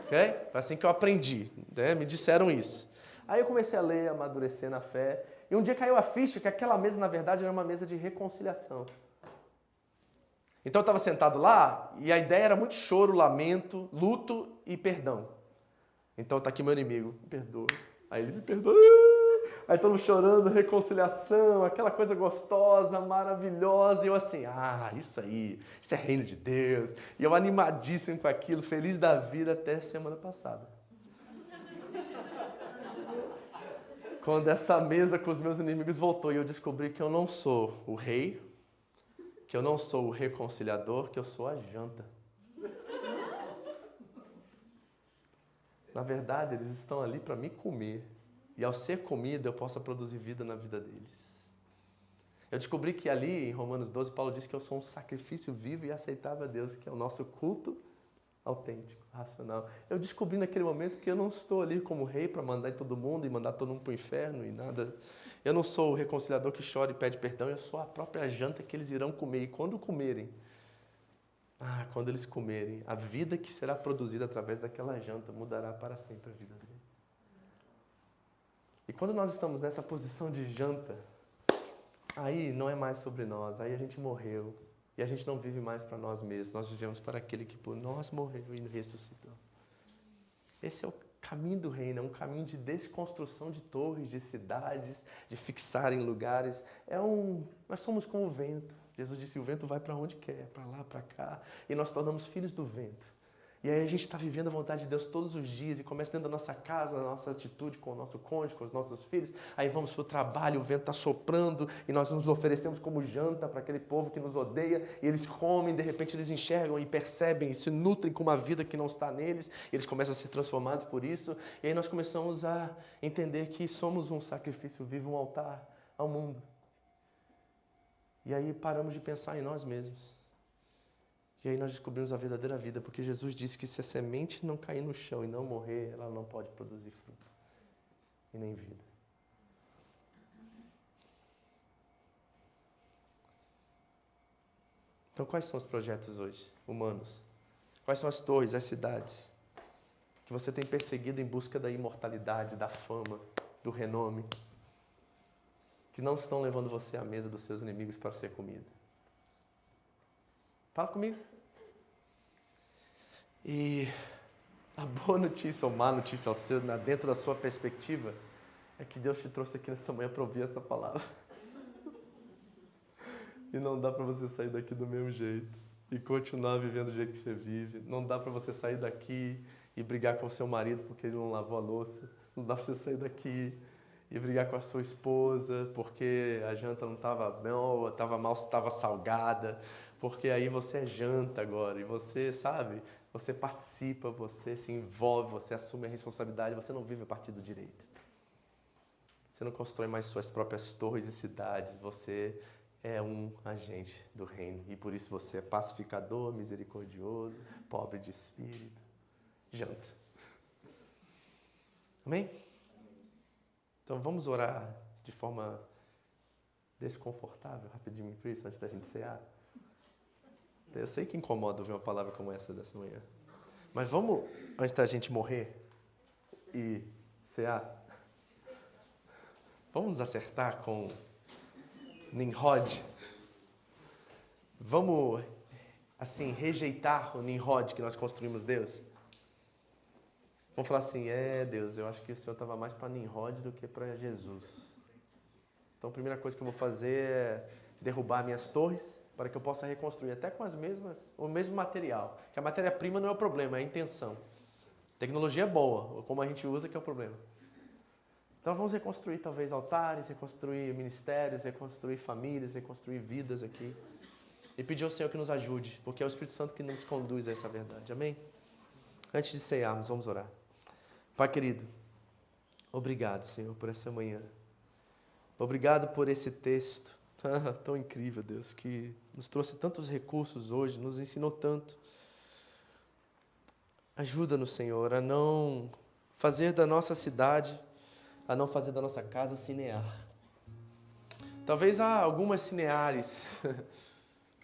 Okay? Foi assim que eu aprendi. Né? Me disseram isso. Aí eu comecei a ler, amadurecer na fé, e um dia caiu a ficha que aquela mesa, na verdade, era uma mesa de reconciliação. Então eu estava sentado lá e a ideia era muito choro, lamento, luto e perdão. Então está aqui meu inimigo, me perdoa. Aí ele me perdoa. Aí todo mundo chorando, reconciliação, aquela coisa gostosa, maravilhosa. E eu assim, isso aí, isso é reino de Deus. E eu animadíssimo com aquilo, feliz da vida até semana passada. Quando essa mesa com os meus inimigos voltou e eu descobri que eu não sou o rei, que eu não sou o reconciliador, que eu sou a janta. Na verdade, eles estão ali para me comer. E ao ser comida, eu possa produzir vida na vida deles. Eu descobri que ali, em Romanos 12, Paulo diz que eu sou um sacrifício vivo e aceitável a Deus, que é o nosso culto autêntico, racional. Eu descobri naquele momento que eu não estou ali como rei para mandar em todo mundo e mandar todo mundo para o inferno e nada. Eu não sou o reconciliador que chora e pede perdão, eu sou a própria janta que eles irão comer. E quando comerem, quando eles comerem, a vida que será produzida através daquela janta mudará para sempre a vida deles. E quando nós estamos nessa posição de janta, aí não é mais sobre nós, aí a gente morreu. E a gente não vive mais para nós mesmos, nós vivemos para aquele que por nós morreu e ressuscitou. Esse é o caminho do reino, é um caminho de desconstrução de torres, de cidades, de fixar em lugares. Nós somos como o vento. Jesus disse, o vento vai para onde quer, para lá, para cá. E nós tornamos filhos do vento. E aí a gente está vivendo a vontade de Deus todos os dias, e começa dentro da nossa casa, na nossa atitude com o nosso cônjuge, com os nossos filhos. Aí vamos para o trabalho, o vento está soprando, e nós nos oferecemos como janta para aquele povo que nos odeia, e eles comem, de repente eles enxergam e percebem, e se nutrem com uma vida que não está neles, e eles começam a ser transformados por isso, e aí nós começamos a entender que somos um sacrifício vivo, um altar ao mundo. E aí paramos de pensar em nós mesmos. E aí nós descobrimos a verdadeira vida, porque Jesus disse que se a semente não cair no chão e não morrer, ela não pode produzir fruto e nem vida. Então quais são os projetos hoje, humanos? Quais são as torres, as cidades que você tem perseguido em busca da imortalidade, da fama, do renome, que não estão levando você à mesa dos seus inimigos para ser comida? Fala comigo. E a boa notícia ou má notícia ao seu, dentro da sua perspectiva, é que Deus te trouxe aqui nessa manhã para ouvir essa palavra. E não dá para você sair daqui do mesmo jeito e continuar vivendo do jeito que você vive. Não dá para você sair daqui e brigar com o seu marido porque ele não lavou a louça. Não dá para você sair daqui e brigar com a sua esposa porque a janta não estava boa, estava mal, estava salgada. Porque aí você é janta agora e você, sabe, você participa, você se envolve, você assume a responsabilidade, você não vive a partir do direito. Você não constrói mais suas próprias torres e cidades, você é um agente do reino. E por isso você é pacificador, misericordioso, pobre de espírito. Janta. Amém? Então vamos orar de forma desconfortável, rapidinho por isso, antes da gente cear. Eu sei que incomoda ouvir uma palavra como essa dessa manhã. Mas vamos, antes da gente morrer e cear, vamos nos acertar com Nimrod. Vamos, assim, rejeitar o Nimrod que nós construímos Deus? Vamos falar assim, Deus, eu acho que o Senhor estava mais para Nimrod do que para Jesus. Então a primeira coisa que eu vou fazer é derrubar minhas torres para que eu possa reconstruir, até com o mesmo material. Que a matéria-prima não é o problema, é a intenção. Tecnologia é boa, como a gente usa que é o problema. Então vamos reconstruir talvez altares, reconstruir ministérios, reconstruir famílias, reconstruir vidas aqui. E pedir ao Senhor que nos ajude, porque é o Espírito Santo que nos conduz a essa verdade. Amém? Antes de cearmos, vamos orar. Pai querido, obrigado, Senhor, por essa manhã. Obrigado por esse texto tão incrível, Deus, que nos trouxe tantos recursos hoje, nos ensinou tanto. Ajuda-nos, Senhor, a não fazer da nossa cidade, a não fazer da nossa casa cinear. Talvez há algumas cineares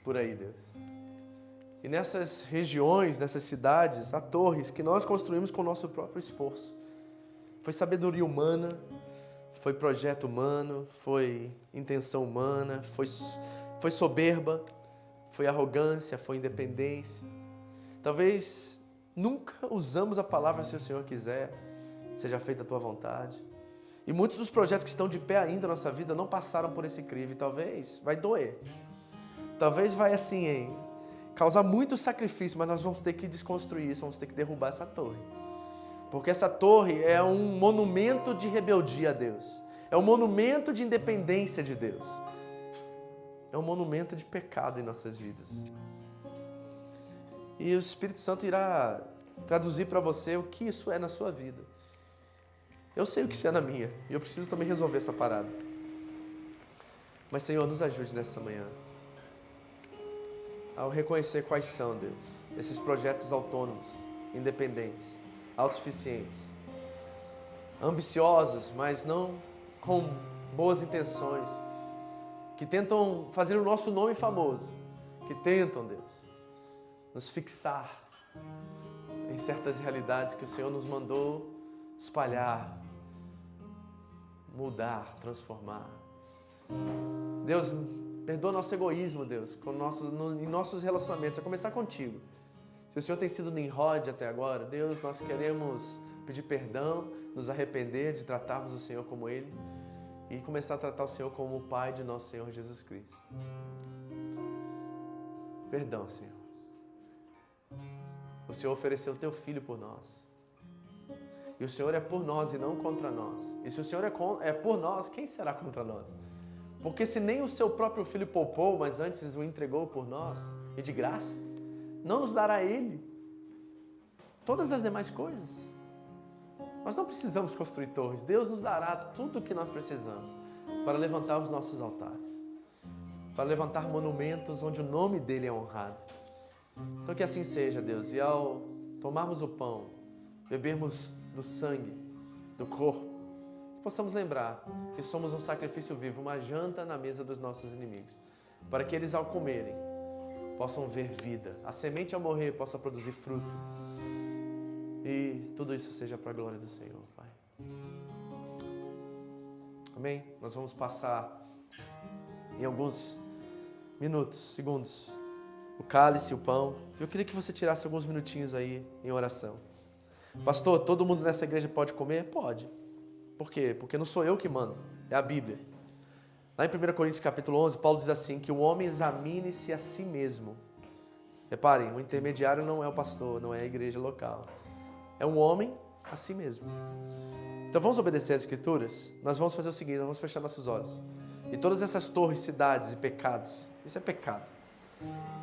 por aí, Deus. E nessas regiões, nessas cidades, há torres que nós construímos com o nosso próprio esforço. Foi sabedoria humana, foi projeto humano, foi intenção humana, foi soberba, foi arrogância, foi independência. Talvez nunca usamos a palavra se o Senhor quiser, seja feita a tua vontade. E muitos dos projetos que estão de pé ainda na nossa vida não passaram por esse crivo. E talvez vai doer. Talvez vai assim, causar muito sacrifício, mas nós vamos ter que desconstruir isso, vamos ter que derrubar essa torre. Porque essa torre é um monumento de rebeldia a Deus. É um monumento de independência de Deus. É um monumento de pecado em nossas vidas. E o Espírito Santo irá traduzir para você o que isso é na sua vida. Eu sei o que isso é na minha, e eu preciso também resolver essa parada. Mas, Senhor, nos ajude nessa manhã. Ao reconhecer quais são, Deus, esses projetos autônomos, independentes, autossuficientes, ambiciosos, mas não com boas intenções, que tentam fazer o nosso nome famoso, que tentam, Deus, nos fixar em certas realidades que o Senhor nos mandou espalhar, mudar, transformar. Deus, perdoa nosso egoísmo, Deus, em nossos relacionamentos, a começar contigo. Se o Senhor tem sido Nimrod até agora, Deus, nós queremos pedir perdão, nos arrepender de tratarmos o Senhor como Ele e começar a tratar o Senhor como o Pai de nosso Senhor Jesus Cristo. Perdão, Senhor. O Senhor ofereceu o Teu Filho por nós. E o Senhor é por nós e não contra nós. E se o Senhor é por nós, quem será contra nós? Porque se nem o Seu próprio Filho poupou, mas antes o entregou por nós, e de graça, não nos dará Ele todas as demais coisas? Nós não precisamos construir torres. Deus nos dará tudo o que nós precisamos para levantar os nossos altares, para levantar monumentos onde o nome dEle é honrado. Então que assim seja, Deus. E ao tomarmos o pão, bebermos do sangue, do corpo, possamos lembrar que somos um sacrifício vivo, uma janta na mesa dos nossos inimigos, para que eles ao comerem possam ver vida, a semente ao morrer possa produzir fruto, e tudo isso seja para a glória do Senhor, Pai. Amém? Nós vamos passar em alguns minutos, segundos, o cálice, o pão. Eu queria que você tirasse alguns minutinhos aí em oração. Pastor, todo mundo nessa igreja pode comer? Pode. Por quê? Porque não sou eu que mando, é a Bíblia. Lá em 1 Coríntios capítulo 11, Paulo diz assim, que o homem examine-se a si mesmo. Reparem, o intermediário não é o pastor, não é a igreja local. É um homem a si mesmo. Então vamos obedecer às Escrituras? Nós vamos fazer o seguinte, nós vamos fechar nossos olhos. E todas essas torres, cidades e pecados, isso é pecado,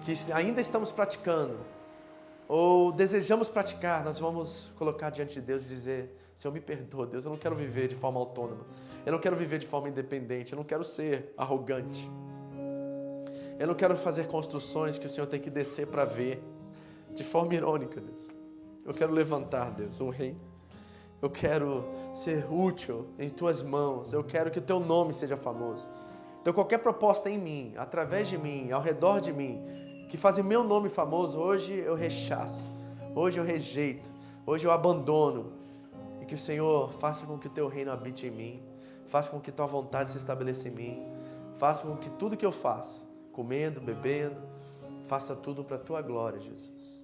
que ainda estamos praticando, ou desejamos praticar, nós vamos colocar diante de Deus e dizer, Senhor, me perdoa, Deus, eu não quero viver de forma autônoma, eu não quero viver de forma independente, eu não quero ser arrogante, eu não quero fazer construções que o Senhor tem que descer para ver, de forma irônica, Deus. Eu quero levantar, Deus, um rei, eu quero ser útil em Tuas mãos, eu quero que o Teu nome seja famoso. Então qualquer proposta em mim, através de mim, ao redor de mim, que fazem meu nome famoso, hoje eu rechaço, hoje eu rejeito, hoje eu abandono. E que o Senhor faça com que o Teu reino habite em mim, faça com que Tua vontade se estabeleça em mim, Faça com que tudo que eu faça, comendo, bebendo, faça tudo para a tua glória, Jesus.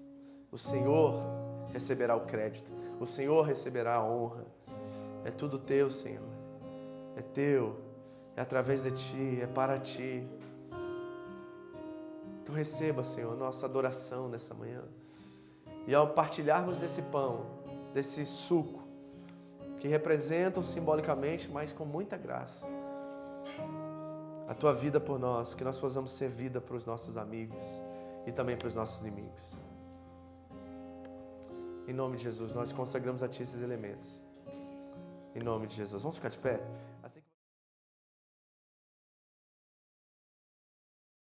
O Senhor receberá o crédito. O Senhor receberá a honra. É tudo teu, Senhor. É teu. É através de ti. É para ti. Então receba, Senhor, nossa adoração nessa manhã. E ao partilharmos desse pão, desse suco, que representam simbolicamente, mas com muita graça, a tua vida por nós, que nós possamos ser vida para os nossos amigos e também para os nossos inimigos. Em nome de Jesus, nós consagramos a ti esses elementos. Em nome de Jesus. Vamos ficar de pé?